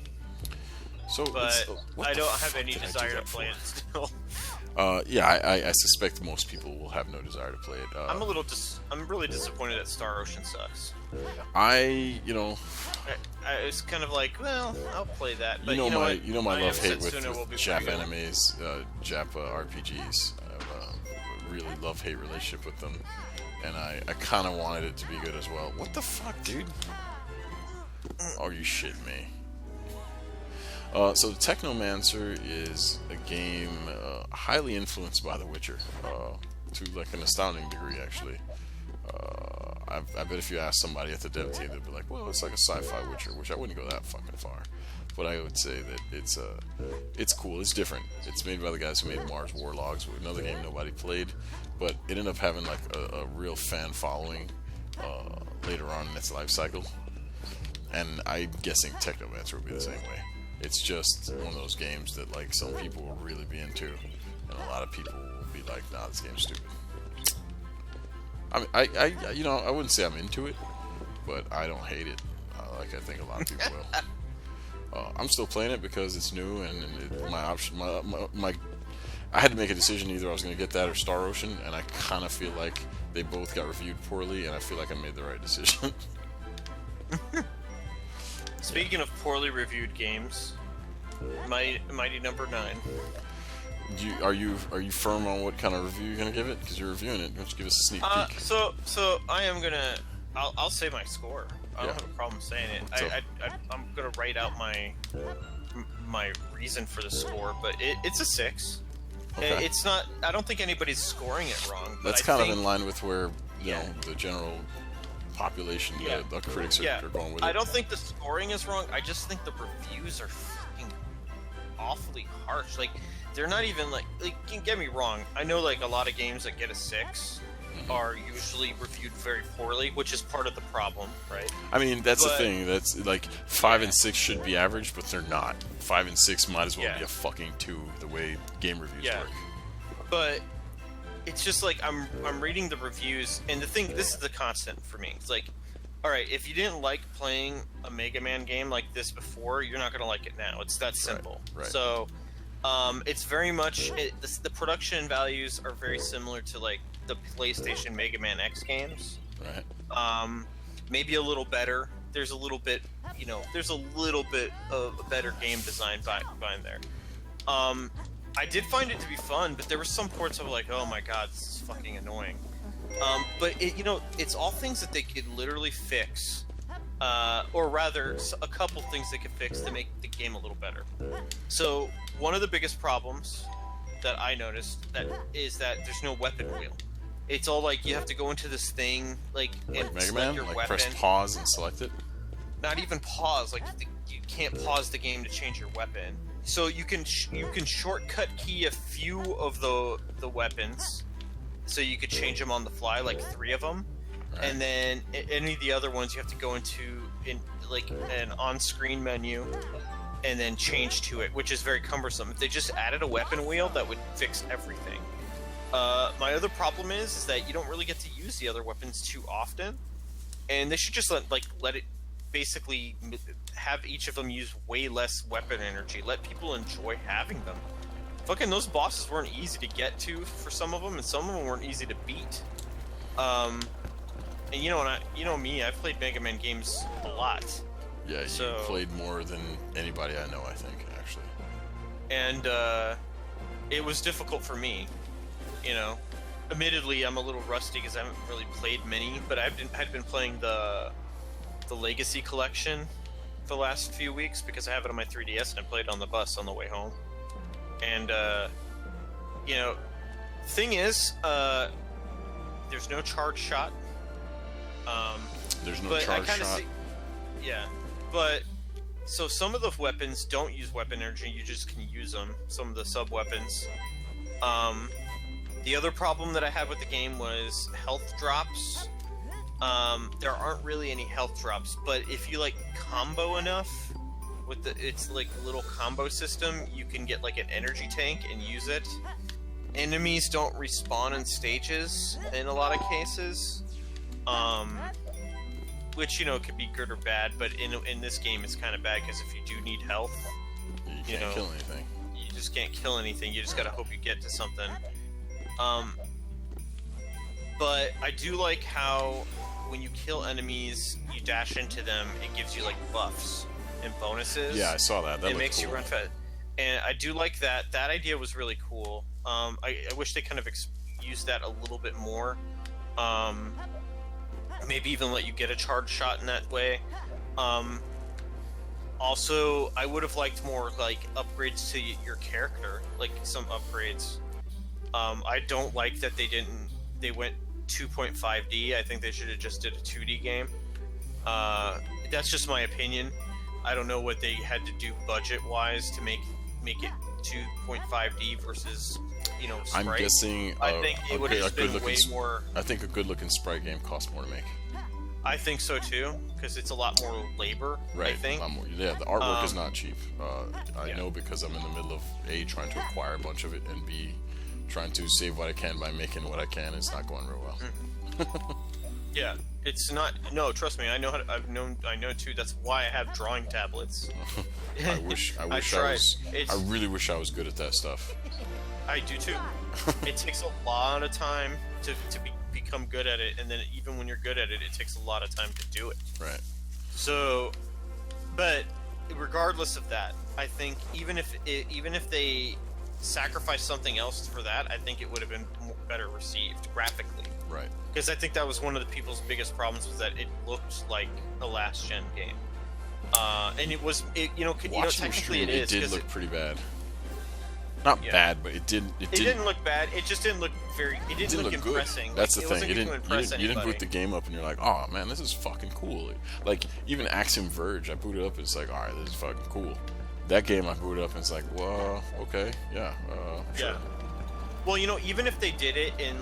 Speaker 1: So,
Speaker 2: but I don't have any desire to play it still.
Speaker 1: Yeah, I suspect most people will have no desire to play it.
Speaker 2: I'm really disappointed that Star Ocean sucks.
Speaker 1: I
Speaker 2: it's kind of like, well, I'll play that. But
Speaker 1: my love-hate with Jap
Speaker 2: good.
Speaker 1: animes, Jap RPGs. I have a really love-hate relationship with them, and I kind of wanted it to be good as well. What the fuck, dude? Oh, you shitting me. So the Technomancer is a game highly influenced by The Witcher, to like an astounding degree, actually. I bet if you ask somebody at the dev team, they'd be like, well, it's like a sci-fi Witcher, which I wouldn't go that fucking far. But I would say that it's cool, it's different. It's made by the guys who made Mars Warlogs, another game nobody played, but it ended up having like a real fan following later on in its life cycle. And I'm guessing Technomancer will be the same way. It's just one of those games that like some people will really be into, and a lot of people will be like, nah, this game's stupid. I mean, I wouldn't say I'm into it, but I don't hate it, like I think a lot of people will. I'm still playing it because it's new, and I had to make a decision, either I was going to get that or Star Ocean, and I kind of feel like they both got reviewed poorly, and I feel like I made the right decision.
Speaker 2: Speaking of poorly reviewed games, Mighty Number 9.
Speaker 1: Are you firm on what kind of review you're gonna give it? Because you're reviewing it. Why don't you give us a sneak peek?
Speaker 2: So I am gonna. I'll say my score. I don't have a problem saying it. I'm gonna write out my reason for the score, but it's a 6.
Speaker 1: Okay.
Speaker 2: It's not. I don't think anybody's scoring it wrong. But
Speaker 1: That's kind of in line with where you know the general population, the critics are going with it.
Speaker 2: I don't think the scoring is wrong. I just think the reviews are fucking awfully harsh. Like, they're not even like, don't get me wrong. I know like a lot of games that get a 6, are usually reviewed very poorly, which is part of the problem, right?
Speaker 1: I mean, that's the
Speaker 2: But-
Speaker 1: thing. That's like 5 and 6 should be average, but they're not. 5 and 6 might as well
Speaker 2: Yeah.
Speaker 1: be a fucking 2 the way game reviews
Speaker 2: Yeah.
Speaker 1: work.
Speaker 2: But it's just like I'm reading the reviews, and this is the constant for me. It's like, all right, if you didn't like playing a Mega Man game like this before, you're not gonna like it now. It's that simple.
Speaker 1: right.
Speaker 2: So, it's very much the production values are very similar to like the PlayStation Mega Man X games.
Speaker 1: Right.
Speaker 2: Maybe a little better. There's a little bit, there's a little bit of a better game design behind there. I did find it to be fun, but there were some ports I was like, oh my god, this is fucking annoying. But it's all things that they could literally fix, or rather, a couple things they could fix to make the game a little better. So one of the biggest problems that I noticed is that there's no weapon wheel. It's all like you have to go into this thing, like and
Speaker 1: Mega
Speaker 2: select
Speaker 1: Man?
Speaker 2: your
Speaker 1: Like
Speaker 2: weapon.
Speaker 1: press pause and select it?
Speaker 2: Not even pause. Like you can't pause the game to change your weapon. So you can shortcut key a few of the weapons, so you could change them on the fly, like 3 of them,
Speaker 1: Right.
Speaker 2: and then any of the other ones you have to go into like an on-screen menu, and then change to it, which is very cumbersome. If they just added a weapon wheel, that would fix everything. My other problem is that you don't really get to use the other weapons too often, and they should just let it basically have each of them use way less weapon energy. Let people enjoy having them. Fucking those bosses weren't easy to get to for some of them, and some of them weren't easy to beat. And me, I've played Mega Man games a lot.
Speaker 1: Yeah, you
Speaker 2: So-
Speaker 1: played more than anybody I know, I think, actually.
Speaker 2: And it was difficult for me. Admittedly, I'm a little rusty because I haven't really played many, but I'd been playing the Legacy Collection for the last few weeks because I have it on my 3DS and I played it on the bus on the way home. And thing is, there's no charge shot.
Speaker 1: There's no
Speaker 2: But
Speaker 1: charge
Speaker 2: I kind of
Speaker 1: shot.
Speaker 2: see, yeah. But so some of the weapons don't use weapon energy; you just can use them. Some of the sub weapons. The other problem that I had with the game was health drops. There aren't really any health drops, but if you combo enough with its little combo system, you can get an energy tank and use it. Enemies don't respawn in stages in a lot of cases. Which could be good or bad, but in this game it's kind of bad because if you do need health,
Speaker 1: You can't kill anything.
Speaker 2: you just can't kill anything. You just gotta hope you get to something. But I do like how when you kill enemies, you dash into them. It gives you buffs and bonuses.
Speaker 1: Yeah, I saw that. That
Speaker 2: It
Speaker 1: looked
Speaker 2: makes
Speaker 1: cool.
Speaker 2: you run fast, and I do like that. That idea was really cool. I wish they kind of used that a little bit more. Maybe even let you get a charge shot in that way. Also, I would have liked more upgrades to your character, some upgrades. I don't like that they went 2.5D. I think they should have just did a 2D game. That's just my opinion. I don't know what they had to do budget-wise to make it 2.5D versus,
Speaker 1: I'm
Speaker 2: sprite.
Speaker 1: guessing
Speaker 2: I think it would have been way
Speaker 1: good-looking.
Speaker 2: more.
Speaker 1: I think a good-looking sprite game costs more to make.
Speaker 2: I think so too, because it's a lot more labor.
Speaker 1: Right.
Speaker 2: I think.
Speaker 1: Yeah, the artwork is not cheap. I
Speaker 2: yeah.
Speaker 1: know because I'm in the middle of A, trying to acquire a bunch of it, and B, trying to save what I can by making what I can. It's not going real well.
Speaker 2: Yeah, it's not. No, trust me. I know. I know too. That's why I have drawing tablets.
Speaker 1: I wish I
Speaker 2: tried.
Speaker 1: was.
Speaker 2: It's-
Speaker 1: I really wish I was good at that stuff.
Speaker 2: I do too. It takes a lot of time to become good at it, and then even when you're good at it, it takes a lot of time to do it.
Speaker 1: Right.
Speaker 2: So, but regardless of that, I think even if they sacrificed something else for that, I think it would have been better received graphically.
Speaker 1: Right.
Speaker 2: Because I think that was one of the people's biggest problems was that it looked like a last gen game, and it was
Speaker 1: Watching the
Speaker 2: technically
Speaker 1: stream,
Speaker 2: it is
Speaker 1: did
Speaker 2: 'cause
Speaker 1: look pretty bad. Not
Speaker 2: Yeah.
Speaker 1: bad, but it didn't.
Speaker 2: it didn't look bad. It just didn't look
Speaker 1: It didn't look
Speaker 2: impressing.
Speaker 1: good. That's the
Speaker 2: it
Speaker 1: thing.
Speaker 2: wasn't
Speaker 1: You
Speaker 2: going to
Speaker 1: didn't
Speaker 2: impress
Speaker 1: you didn't boot
Speaker 2: anybody.
Speaker 1: the game up and you're like, oh man, this is fucking cool. Like even Axiom Verge, I booted up. It's like, all right, this is fucking cool. That game I booted up and it's like, well, okay, yeah, sure.
Speaker 2: Yeah. Well, even if they did it in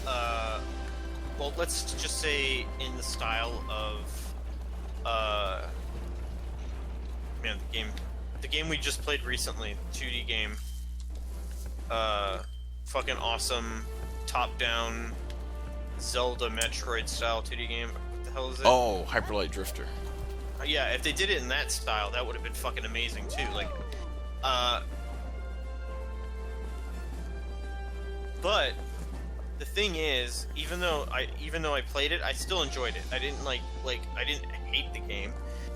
Speaker 2: well, let's just say in the style of, man, the game we just played recently, 2D game, fucking awesome, top-down Zelda Metroid style 2D game. What the hell is it?
Speaker 1: Oh, Hyper Light Drifter.
Speaker 2: Yeah, if they did it in that style, that would have been fucking amazing too. Like, but the thing is, even though I played it, I still enjoyed it. I didn't I didn't hate the game,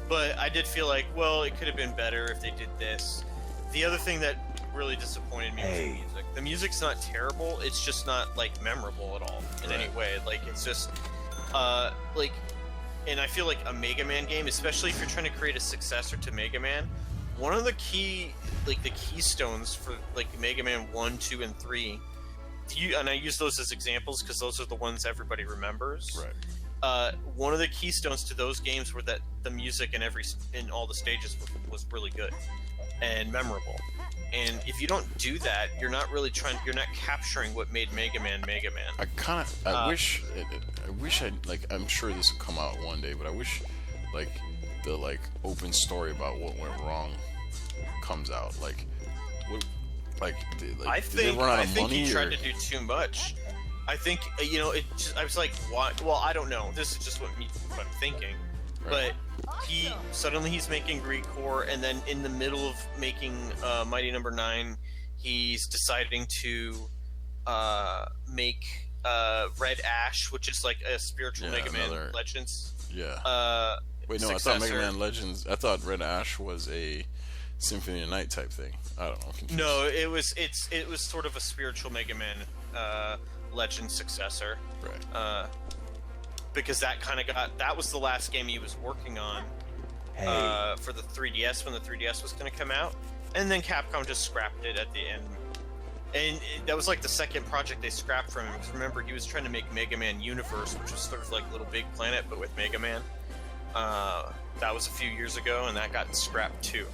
Speaker 2: but I did feel like, well, it could have been better if they did this. The other thing that really disappointed me was the music. The music's not terrible, it's just not like memorable at all in any way. Like, it's just like, and I feel like a Mega Man game, especially if you're trying to create a successor to Mega Man, one of the keystones for like Mega Man 1, 2, and 3, and I use those as examples because those are the ones everybody remembers.
Speaker 1: Right.
Speaker 2: One of the keystones to those games were that the music in all the stages was really good and memorable. And if you don't do that, you're not capturing what made Mega Man Mega Man.
Speaker 1: I wish I'm sure this will come out one day, but I wish the open story about what went wrong comes out.
Speaker 2: I think
Speaker 1: money,
Speaker 2: he tried to do too much. I think I was like, why? Well, I don't know. This is just what I'm thinking.
Speaker 1: Right.
Speaker 2: But he's making Recore, and then in the middle of making Mighty Number 9, he's deciding to make Red Ash, which is like a spiritual Mega Man Legends.
Speaker 1: Yeah. Wait, no,
Speaker 2: successor.
Speaker 1: I thought Mega Man Legends. I thought Red Ash was a Symphony of Night type thing. I don't know. Confused.
Speaker 2: No, it was sort of a spiritual Mega Man Legends successor.
Speaker 1: Right.
Speaker 2: Because that was the last game he was working on for the 3DS when the 3DS was going to come out, and then Capcom just scrapped it at the end. And that was like the second project they scrapped from him. Because remember, he was trying to make Mega Man Universe, which was sort of like Little Big Planet, but with Mega Man. That was a few years ago, and that got scrapped too.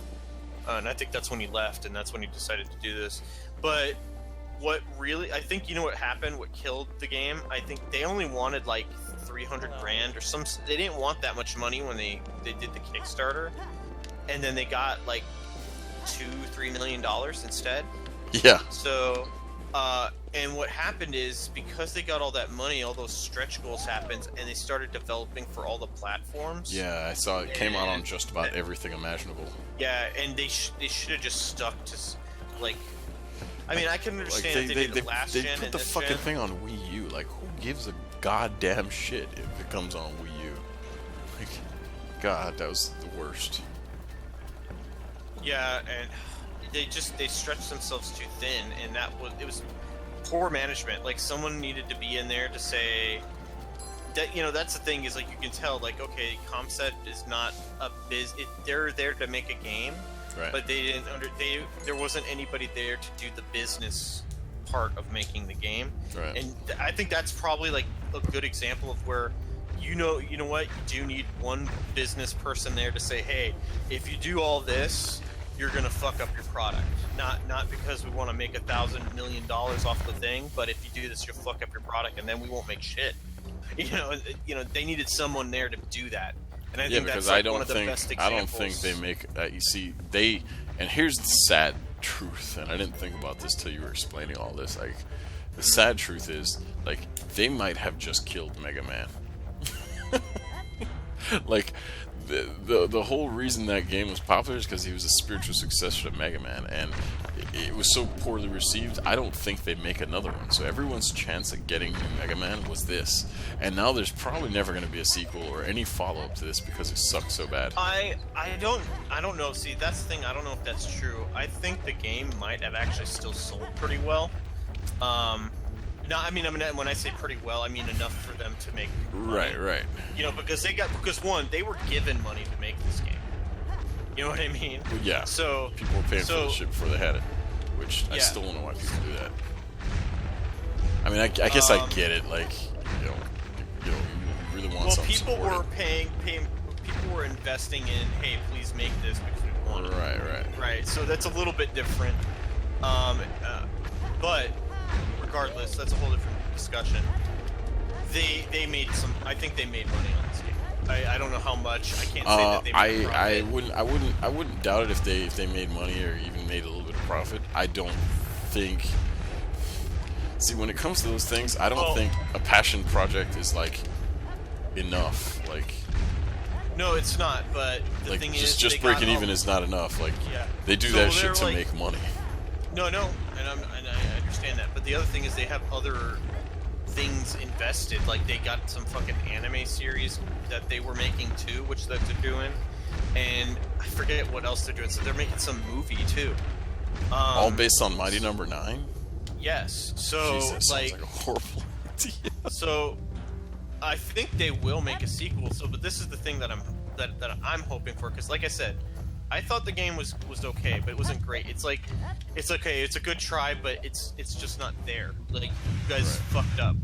Speaker 2: And I think that's when he left, and that's when he decided to do this. But what really, I think, what happened, what killed the game, I think they only wanted like 300 grand or some. They didn't want that much money when they did the Kickstarter, and then they got like $2-3 million instead.
Speaker 1: Yeah.
Speaker 2: So, and what happened is, because they got all that money, all those stretch goals happened, and they started developing for all the platforms.
Speaker 1: Yeah, I saw it came out on just about everything imaginable.
Speaker 2: Yeah, and they should have just stuck to like. I mean, I can understand if they did it last gen.
Speaker 1: They put the fucking thing on Wii U. Like, who gives a goddamn shit if it comes on Wii U? Like, God, that was the worst.
Speaker 2: Yeah, and they stretched themselves too thin, and it was poor management. Like, someone needed to be in there to say that, that's the thing, is like, you can tell, like, okay, Comset is not a they're there to make a game.
Speaker 1: Right.
Speaker 2: But there wasn't anybody there to do the business part of making the game.
Speaker 1: Right.
Speaker 2: And I think that's probably like a good example of where you know what, you do need one business person there to say, hey, if you do all this, you're gonna fuck up your product. Not because we want to make $1,000 million off the thing, but if you do this, you'll fuck up your product, and then we won't make shit. They needed someone there to do that. And I think
Speaker 1: because
Speaker 2: that's like one of the best examples.
Speaker 1: I don't think they make. You see, and here's the sad truth, and I didn't think about this till you were explaining all this. Like, the sad truth is, like, they might have just killed Mega Man. Like, the whole reason that game was popular is because he was a spiritual successor to Mega Man, and it was so poorly received. I don't think they'd make another one. So everyone's chance at getting new Mega Man was this, and now there's probably never going to be a sequel or any follow-up to this because it sucked so bad.
Speaker 2: I don't know. See, that's the thing. I don't know if that's true. I think the game might have actually still sold pretty well. No, I mean, when I say pretty well, I mean enough for them to make money.
Speaker 1: Right.
Speaker 2: Because one, they were given money to make this game. You know what I mean?
Speaker 1: Well, yeah.
Speaker 2: So
Speaker 1: people were paying for the shit before they had it, which I
Speaker 2: yeah.
Speaker 1: still don't know why people do that. I mean, I guess I get it. Like, you really want something.
Speaker 2: Well, people were paying. People were investing in. Hey, please make this because we want it.
Speaker 1: Right.
Speaker 2: So that's a little bit different. But regardless, that's a whole different discussion. They made some. I think they made money on this game. I don't know how much. I can't say that they made a profit.
Speaker 1: I wouldn't doubt it if they made money or even made a little bit of profit. I don't think. See, when it comes to those things, I don't think a passion project is like enough. Like,
Speaker 2: no, it's not. But the thing is,
Speaker 1: just breaking even is not enough. Like, they do that shit to make money.
Speaker 2: No, and I understand that. But the other thing is, they have other things invested. Like, they got some fucking anime series that they were making too, which that they're doing, and I forget what else they're doing. So they're making some movie too.
Speaker 1: All based on Mighty Number 9.
Speaker 2: Yes. So
Speaker 1: Jesus, sounds like a horrible idea.
Speaker 2: So I think they will make a sequel. So, but this is the thing that I'm hoping for, because like I said, I thought the game was okay, but it wasn't great. It's like, it's okay, it's a good try, but it's just not there. Like, you guys fucked up.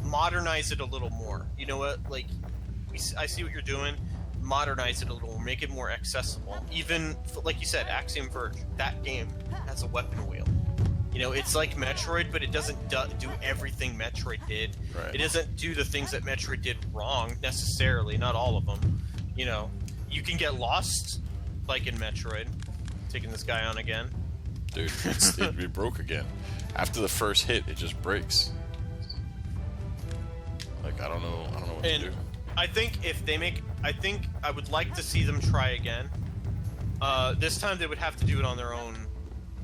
Speaker 2: Modernize it a little more. You know what? Like, I see what you're doing. Modernize it a little more. Make it more accessible. Even, like you said, Axiom Verge. That game has a weapon wheel. You know, it's like Metroid, but it doesn't do everything Metroid did.
Speaker 1: Right.
Speaker 2: It doesn't do the things that Metroid did wrong, necessarily. Not all of them. You know, you can get lost, like in Metroid. Taking this guy on again.
Speaker 1: Dude, it broke again. After the first hit, it just breaks. Like, I don't know what to do.
Speaker 2: I think if they make... I think I would like to see them try again. This time they would have to do it on their own,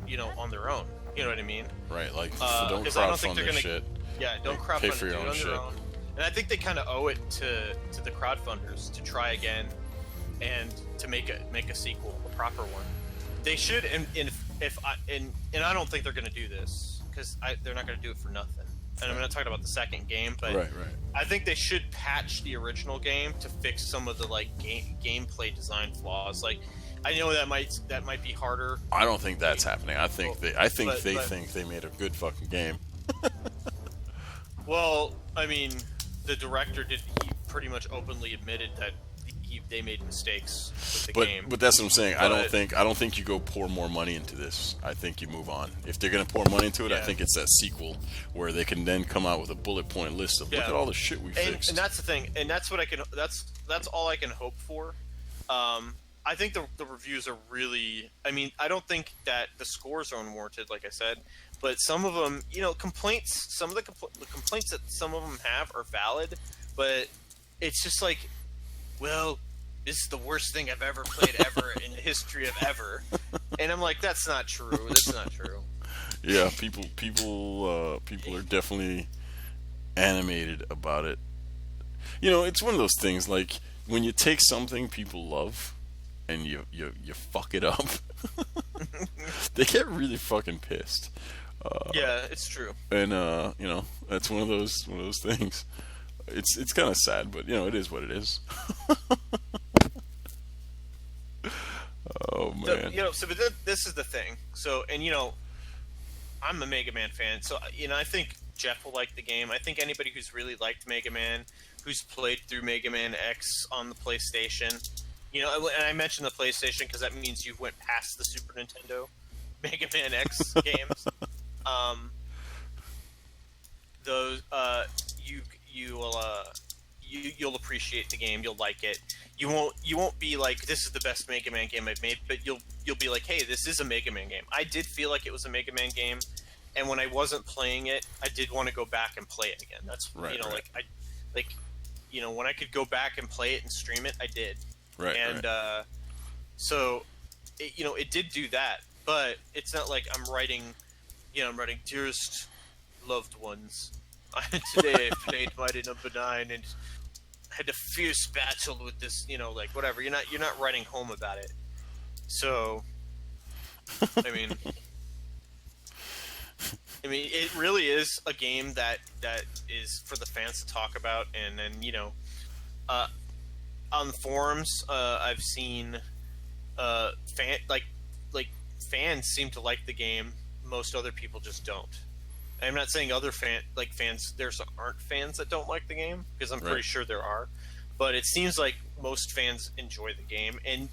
Speaker 2: you know, on their own. You know what I mean?
Speaker 1: Right, like, don't
Speaker 2: I don't think
Speaker 1: crowdfund
Speaker 2: they're
Speaker 1: this
Speaker 2: gonna,
Speaker 1: shit.
Speaker 2: Yeah, don't crowdfund
Speaker 1: Pay
Speaker 2: it,
Speaker 1: for
Speaker 2: do
Speaker 1: your
Speaker 2: it
Speaker 1: own
Speaker 2: on
Speaker 1: shit.
Speaker 2: their own. And I think they kind of owe it to the crowdfunders to try again and to make a sequel, a proper one. They should, and I don't think they're gonna do this, because they're not gonna do it for nothing. And I'm not talking about the second game, but
Speaker 1: Right.
Speaker 2: I think they should patch the original game to fix some of the like gameplay design flaws. Like, I know that might be harder.
Speaker 1: I don't think that's happening. I think they think they made a good fucking game.
Speaker 2: Well, I mean, the director he pretty much openly admitted that they made mistakes with the game.
Speaker 1: But that's what I'm saying. I don't think you go pour more money into this. I think you move on. If they're gonna pour money into it, I think it's that sequel where they can then come out with a bullet point list of look at all the shit we fixed.
Speaker 2: And that's the thing. And that's what I can. That's all I can hope for. I think the reviews are really. I mean, I don't think that the scores are unwarranted, like I said. But some of them, you know, complaints. Some of the complaints that some of them have are valid, but it's just like, well, this is the worst thing I've ever played ever in the history of ever. And I'm like, that's not true. That's not true.
Speaker 1: Yeah, people are definitely animated about it. You know, it's one of those things, like, when you take something people love and you fuck it up, they get really fucking pissed.
Speaker 2: Yeah, it's true.
Speaker 1: And you know, that's one of those things. It's kind of sad, but you know, it is what it is. Oh man.
Speaker 2: But this is the thing. So, and you know, I'm a Mega Man fan, so you know, I think Jeff will like the game. I think anybody who's really liked Mega Man, who's played through Mega Man X on the PlayStation, you know, and I mentioned the PlayStation because that means you went past the Super Nintendo Mega Man X games. Those you'll appreciate the game. You'll like it. You won't be like, this is the best Mega Man game I've made, but you'll be like, hey, this is a Mega Man game. I did feel like it was a Mega Man game, and when I wasn't playing it, I did want to go back and play it again. That's you know, when I could go back and play it and stream it, I did.
Speaker 1: Right.
Speaker 2: And so, you know, it did do that, but it's not like I'm writing, dearest loved ones. Today I played Mighty Number 9 and had a fierce battle with this, you know, like whatever. You're not writing home about it. So, I mean, it really is a game that is for the fans to talk about, and then, you know, on the forums, I've seen fans seem to like the game. Most other people just don't. I'm not saying other fans. There aren't fans that don't like the game, because I'm pretty sure there are. But it seems like most fans enjoy the game, and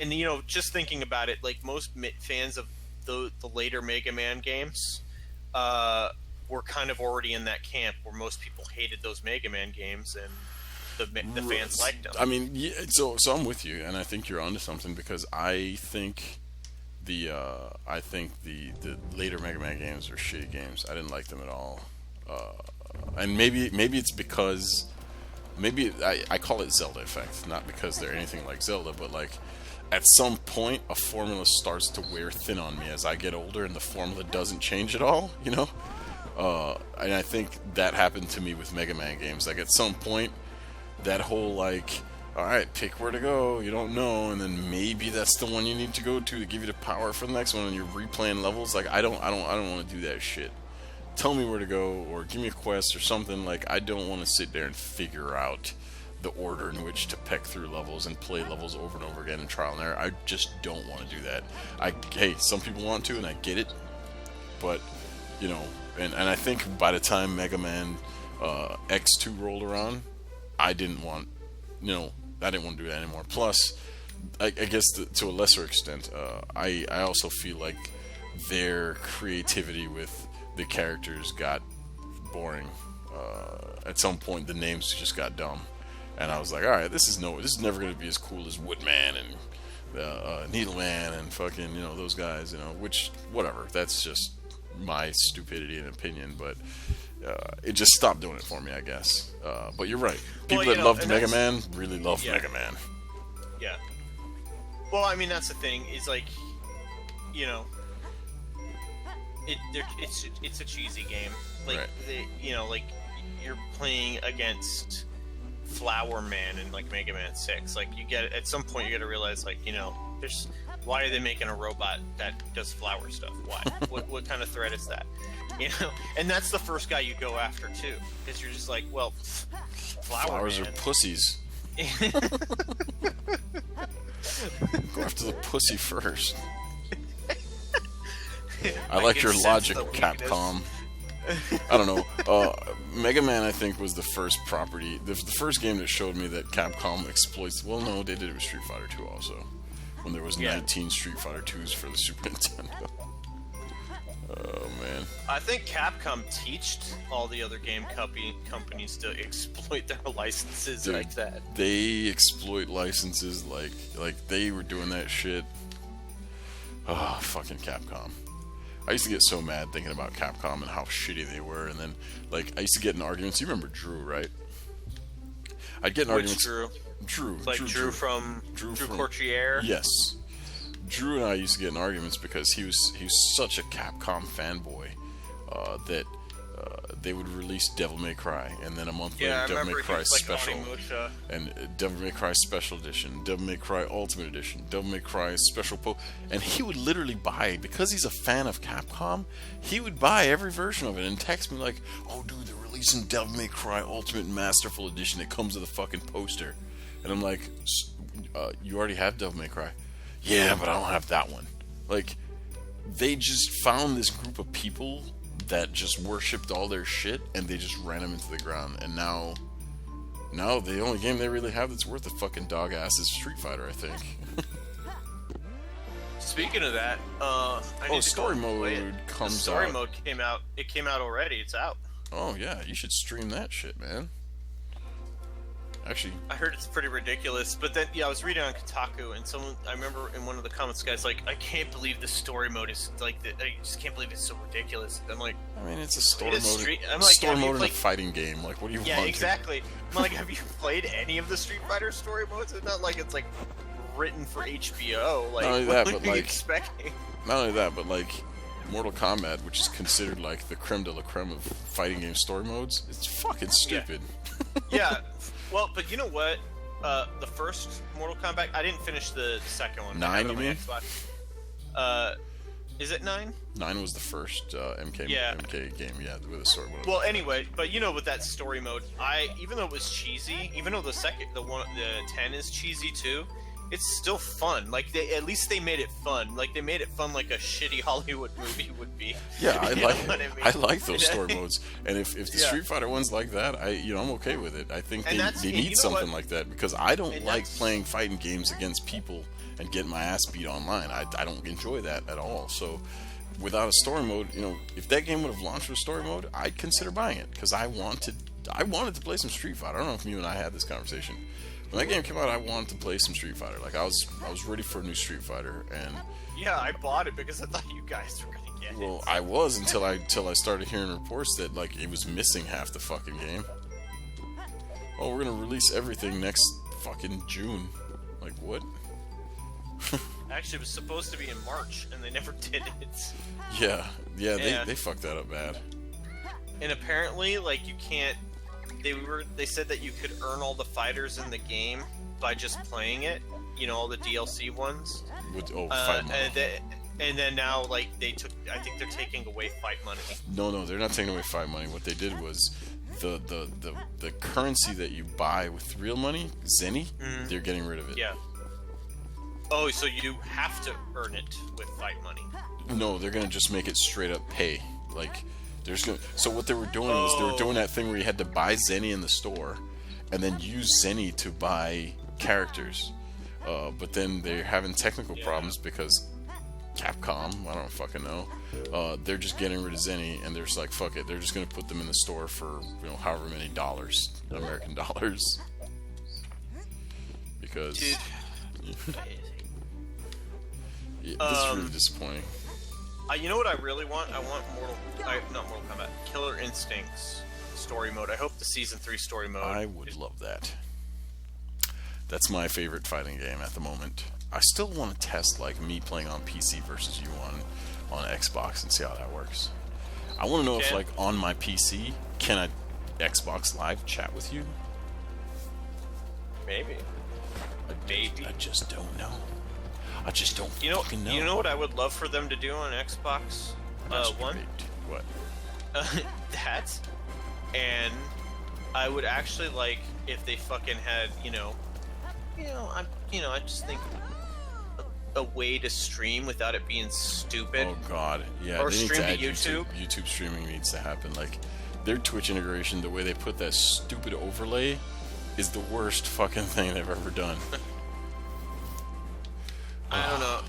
Speaker 2: you know, just thinking about it, like most fans of the later Mega Man games, were kind of already in that camp where most people hated those Mega Man games and the fans liked them.
Speaker 1: I mean, yeah, so I'm with you, and I think you're onto something because I think the later Mega Man games are shitty games. I didn't like them at all, and maybe it's because I call it Zelda effect, not because they're anything like Zelda, but like at some point a formula starts to wear thin on me as I get older, and the formula doesn't change at all, you know. And I think that happened to me with Mega Man games. Like at some point, that whole like, all right, pick where to go. You don't know, and then maybe that's the one you need to go to give you the power for the next one, and you're replaying levels. Like I don't want to do that shit. Tell me where to go, or give me a quest or something. Like I don't want to sit there and figure out the order in which to peck through levels and play levels over and over again in trial and error. I just don't want to do that. Hey, some people want to, and I get it, but you know, and I think by the time Mega Man X2 rolled around, I didn't want to do that anymore. Plus, I guess to a lesser extent, I also feel like their creativity with the characters got boring. At some point, the names just got dumb, and I was like, all right, this is never going to be as cool as Woodman and Needleman and fucking, you know, those guys, you know, which, whatever, that's just my stupidity and opinion, but it just stopped doing it for me, I guess. But you're right. People that loved Mega Man really loved Mega Man.
Speaker 2: Yeah. Well, I mean, that's the thing, is like, you know, it's a cheesy game. Like, right. You know, like, you're playing against Flower Man in like Mega Man 6. Like, you get at some point you got to realize, like, you know, why are they making a robot that does flower stuff? Why? what kind of threat is that? You know, and that's the first guy you go after too, because you're just like, well,
Speaker 1: flowers
Speaker 2: man.
Speaker 1: Are pussies. Go after the pussy first. I like your logic, Capcom. I don't know. Mega Man, I think, was the first property, the first game that showed me that Capcom exploits. Well, no, they did it with Street Fighter 2 also, when there was 19 Street Fighter 2s for the Super Nintendo. Oh man.
Speaker 2: I think Capcom teached all the other game companies to exploit their licenses. Dude, like that.
Speaker 1: They exploit licenses like they were doing that shit. Oh, fucking Capcom. I used to get so mad thinking about Capcom and how shitty they were, and then, like, I used to get in arguments. You remember Drew, right? I'd get in arguments. Drew from Courtier? Yes. Drew and I used to get in arguments because he was such a Capcom fanboy that they would release Devil May Cry, and then a month later Devil May Cry Special, and Devil May Cry Special Edition, Devil May Cry Ultimate Edition, Devil May Cry Special and he would literally buy, because he's a fan of Capcom, he would buy every version of it and text me like, oh dude, they're releasing Devil May Cry Ultimate Masterful Edition, it comes with a fucking poster. And I'm like, you already have Devil May Cry. Yeah, but I don't have that one. Like, they just found this group of people that just worshipped all their shit, and they just ran them into the ground. And now the only game they really have that's worth a fucking dog ass is Street Fighter, I think.
Speaker 2: Speaking of that,
Speaker 1: story mode comes out.
Speaker 2: Story mode came out. It came out already. It's out.
Speaker 1: Oh yeah, you should stream that shit, man. Actually,
Speaker 2: I heard it's pretty ridiculous, but then I was reading on Kotaku, and I remember in one of the comments, guys, like, I can't believe the story mode is like, I just can't believe it's so ridiculous. I'm like,
Speaker 1: I mean, it's a story mode. I'm like, story mode in a fighting game. Like, what do you want?
Speaker 2: Yeah, exactly. I'm like, have you played any of the Street Fighter story modes? It's not like it's like written for HBO. Like,
Speaker 1: not only that, but like,
Speaker 2: expecting?
Speaker 1: Not only that, but like, Mortal Kombat, which is considered like the creme de la creme of fighting game story modes, it's fucking stupid.
Speaker 2: Yeah. Well, but you know what? The first Mortal Kombat, I didn't finish the second one.
Speaker 1: 9, you mean?
Speaker 2: Is it 9?
Speaker 1: 9 was the first MK game, yeah, with a story mode.
Speaker 2: Well, anyway, but you know, with that story mode, even though it was cheesy, even though the 10 is cheesy too, it's still fun. Like, at least they made it fun. Like, they made it fun like a shitty Hollywood movie would be.
Speaker 1: Yeah, I like those story modes. And if the Street Fighter one's like that, I'm okay with it. I think they need something like that, because I don't like playing fighting games against people and getting my ass beat online. I don't enjoy that at all. So without a story mode, if that game would have launched with story mode, I'd consider buying it because I wanted to play some Street Fighter. I don't know if you and I had this conversation. When that game came out, I wanted to play some Street Fighter. Like I was ready for a new Street Fighter, and
Speaker 2: Yeah, I bought it because I thought you guys were gonna get
Speaker 1: well,
Speaker 2: it.
Speaker 1: I was until I started hearing reports that like it was missing half the fucking game. Oh, we're gonna release everything next fucking June. Like what?
Speaker 2: Actually, it was supposed to be in March, and they never did it.
Speaker 1: Yeah.
Speaker 2: Yeah.
Speaker 1: They fucked that up bad.
Speaker 2: And apparently, like, you can't. They said that you could earn all the fighters in the game by just playing it. All the DLC ones.
Speaker 1: With fight money.
Speaker 2: And then now, like, I think they're taking away fight money.
Speaker 1: No, they're not taking away fight money. What they did was the currency that you buy with real money, Zenny, they're getting rid of it.
Speaker 2: Yeah. Oh, so you have to earn it with fight money.
Speaker 1: No, they're gonna just make it straight up pay. Like, so what they were doing was they were doing that thing where you had to buy Zenny in the store, and then use Zenny to buy characters. But then they're having technical problems because Capcom, I don't fucking know, they're just getting rid of Zenny, and they're just like, fuck it, they're just gonna put them in the store for however many dollars, American dollars. Because
Speaker 2: Dude.
Speaker 1: this is really disappointing.
Speaker 2: You know what I really want? I want not Mortal Kombat, Killer Instincts story mode. I hope the Season 3 story mode.
Speaker 1: I would love that. That's my favorite fighting game at the moment. I still want to test like me playing on PC versus you on Xbox and see how that works. I want to know if like on my PC, can I Xbox Live chat with you?
Speaker 2: Maybe.
Speaker 1: I just don't know. I just don't fucking know.
Speaker 2: You know what I would love for them to do on Xbox One?
Speaker 1: What?
Speaker 2: That. And I would actually like if they fucking had, I just think a way to stream without it being stupid.
Speaker 1: Oh god, yeah.
Speaker 2: Or
Speaker 1: they need
Speaker 2: stream
Speaker 1: to add
Speaker 2: to YouTube.
Speaker 1: YouTube streaming needs to happen. Like their Twitch integration, the way they put that stupid overlay, is the worst fucking thing they've ever done.
Speaker 2: I don't know.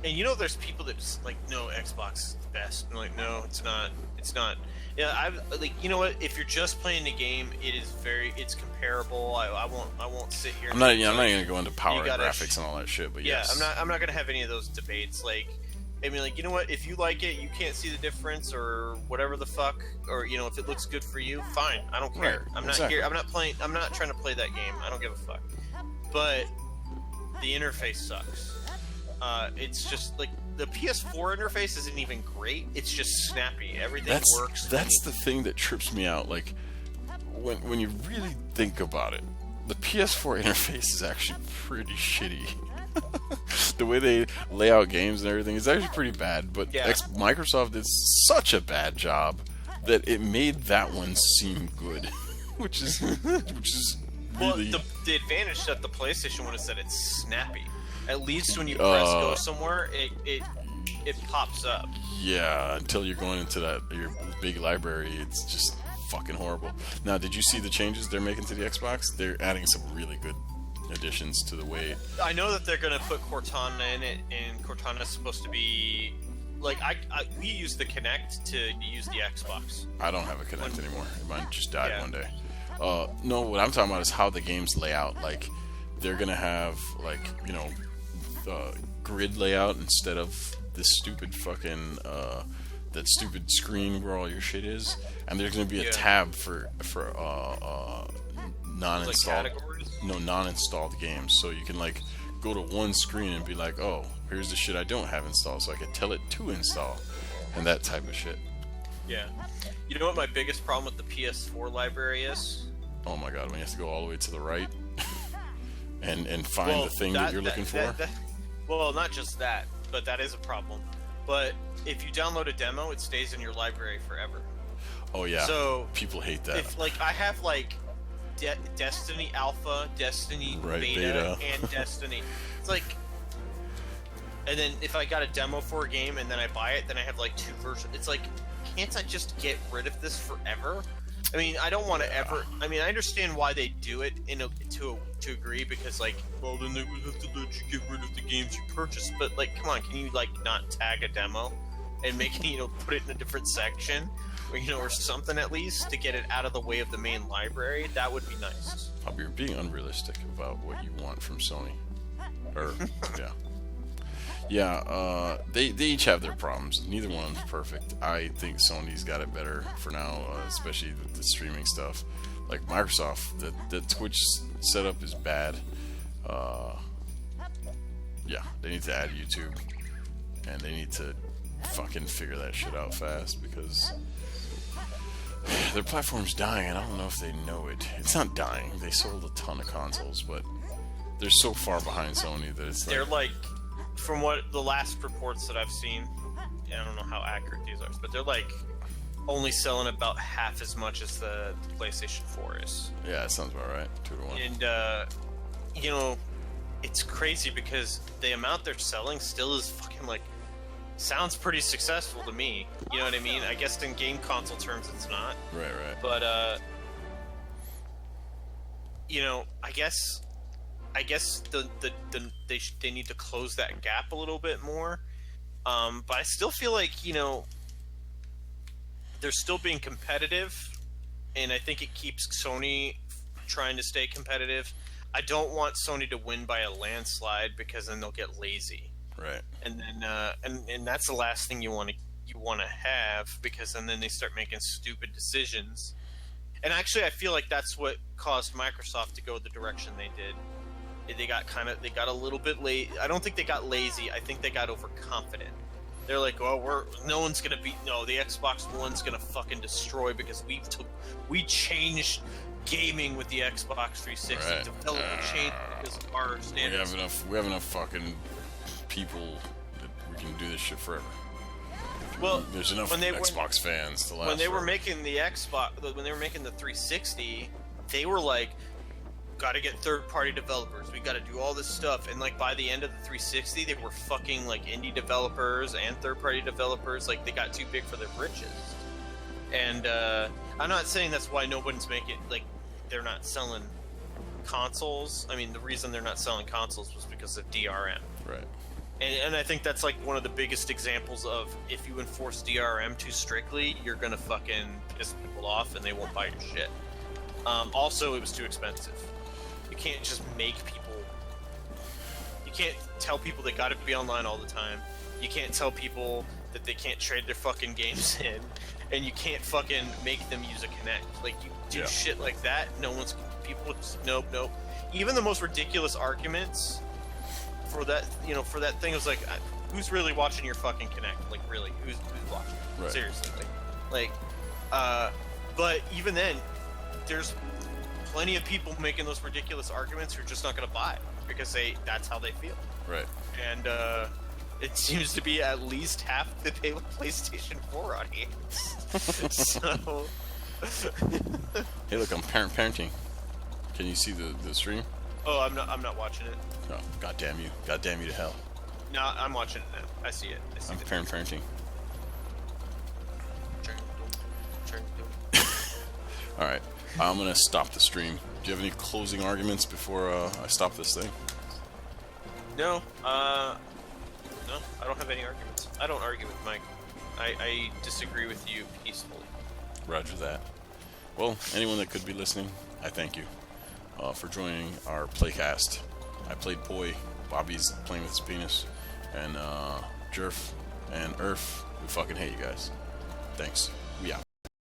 Speaker 2: And there's people that just like, no, Xbox is the best. I'm like, no, it's not. It's not. Yeah, I've like, you know what? If you're just playing the game, it's comparable. I won't sit here.
Speaker 1: I'm not gonna go into power and
Speaker 2: gotta
Speaker 1: graphics and all that shit. But yes,
Speaker 2: I'm not gonna have any of those debates. Like, I mean, like, you know what? If you like it, you can't see the difference or whatever the fuck, or if it looks good for you, fine. I don't care.
Speaker 1: Right,
Speaker 2: I'm
Speaker 1: exactly.
Speaker 2: not here. I'm not trying to play that game. I don't give a fuck. But the interface sucks. It's just like the PS4 interface isn't even great. It's just snappy. Everything works.
Speaker 1: That's the thing that trips me out. Like when you really think about it, the PS4 interface is actually pretty shitty. The way they lay out games and everything is actually pretty bad. But Microsoft did such a bad job that it made that one seem good, which is really.
Speaker 2: Well, the advantage that the PlayStation one is that it's snappy. At least when you press go somewhere, it pops up.
Speaker 1: Yeah, until you're going into your big library, it's just fucking horrible. Now, did you see the changes they're making to the Xbox? They're adding some really good additions to the way.
Speaker 2: I know that they're gonna put Cortana in it, and Cortana's supposed to be like we use the Kinect to use the Xbox.
Speaker 1: I don't have a Kinect anymore. Mine just died one day. No, what I'm talking about is how the games lay out. Like they're gonna have grid layout instead of this stupid fucking that stupid screen where all your shit is, and there's gonna be a tab for non-installed non-installed games, so you can like go to one screen and be like, oh, here's the shit I don't have installed, so I can tell it to install, and that type of shit.
Speaker 2: Yeah. You know what my biggest problem with the PS4 library is?
Speaker 1: Oh my god, when you have to go all the way to the right and find the thing that you're looking for.
Speaker 2: Well, not just that, but that is a problem. But if you download a demo, it stays in your library forever.
Speaker 1: Oh yeah.
Speaker 2: So
Speaker 1: people hate that.
Speaker 2: If I have Destiny Alpha, Destiny Beta, and Destiny. It's like, and then if I got a demo for a game and then I buy it, then I have two versions. It's like, can't I just get rid of this forever? I mean, I don't want to ever. I mean, I understand why they do it to agree, because well, then they would have to let you get rid of the games you purchased. But come on, can you not tag a demo? and make it, put it in a different section, or something at least to get it out of the way of the main library. That would be nice.
Speaker 1: You're being unrealistic about what you want from Sony. Or yeah. Yeah, they each have their problems. Neither one's perfect. I think Sony's got it better for now, especially the streaming stuff. Like Microsoft, the Twitch setup is bad. Yeah, they need to add YouTube, and they need to fucking figure that shit out fast because their platform's dying, and I don't know if they know it. It's not dying. They sold a ton of consoles, but they're so far behind Sony that it's
Speaker 2: They're like, from what the last reports that I've seen, I don't know how accurate these are, but they're like only selling about half as much as the PlayStation 4 is.
Speaker 1: Yeah, that sounds about right. 2 to 1.
Speaker 2: And it's crazy because the amount they're selling still is fucking like sounds pretty successful to me. You know what I mean? I guess in game console terms it's not.
Speaker 1: Right.
Speaker 2: But I guess they need to close that gap a little bit more. But I still feel like, they're still being competitive, and I think it keeps Sony trying to stay competitive. I don't want Sony to win by a landslide because then they'll get lazy.
Speaker 1: Right.
Speaker 2: And then and that's the last thing you want to have, because then they start making stupid decisions. And actually, I feel like that's what caused Microsoft to go the direction they did. They got a little bit late. I don't think they got lazy. I think they got overconfident. They're like, oh, the Xbox One's gonna fucking destroy because we changed gaming with the Xbox 360.
Speaker 1: Right.
Speaker 2: Development changed because of our standards.
Speaker 1: We have enough fucking people that we can do this shit forever.
Speaker 2: Well,
Speaker 1: there's enough Xbox fans to last.
Speaker 2: When they were
Speaker 1: forever.
Speaker 2: making the Xbox, when they were making the 360, they were like, got to get third-party developers. We got to do all this stuff. And like by the end of the 360, they were fucking like indie developers and third-party developers. Like they got too big for their britches. And I'm not saying that's why nobody's making, like, they're not selling consoles. I mean, the reason they're not selling consoles was because of DRM.
Speaker 1: Right.
Speaker 2: And I think that's like one of the biggest examples of if you enforce DRM too strictly, you're gonna fucking piss people off and they won't buy your shit. Also, it was too expensive. You can't just make people. You can't tell people they gotta be online all the time. You can't tell people that they can't trade their fucking games in. And you can't fucking make them use a Kinect. Like, you do shit like that, people just, nope. Even the most ridiculous arguments for that, for that thing was like, who's really watching your fucking Kinect? Like, really, who's watching?
Speaker 1: Right.
Speaker 2: Seriously, but even then, there's plenty of people making those ridiculous arguments who are just not going to buy it because that's how they feel.
Speaker 1: Right.
Speaker 2: And it seems to be at least half the PlayStation 4 audience. So,
Speaker 1: hey, look, I'm parenting. Can you see the stream?
Speaker 2: oh, I'm not watching it.
Speaker 1: Oh, goddamn you to hell.
Speaker 2: No, I'm watching it now. I see it.
Speaker 1: I'm parenting. All right, I'm gonna stop the stream. Do you have any closing arguments before I stop this thing?
Speaker 2: No, I don't have any arguments. I don't argue with Mike. I disagree with you peacefully.
Speaker 1: Roger that. Well, anyone that could be listening, I thank you for joining our playcast. I played Poi, Bobby's playing with his penis, and Jerf and Earth, we fucking hate you guys. Thanks. We out.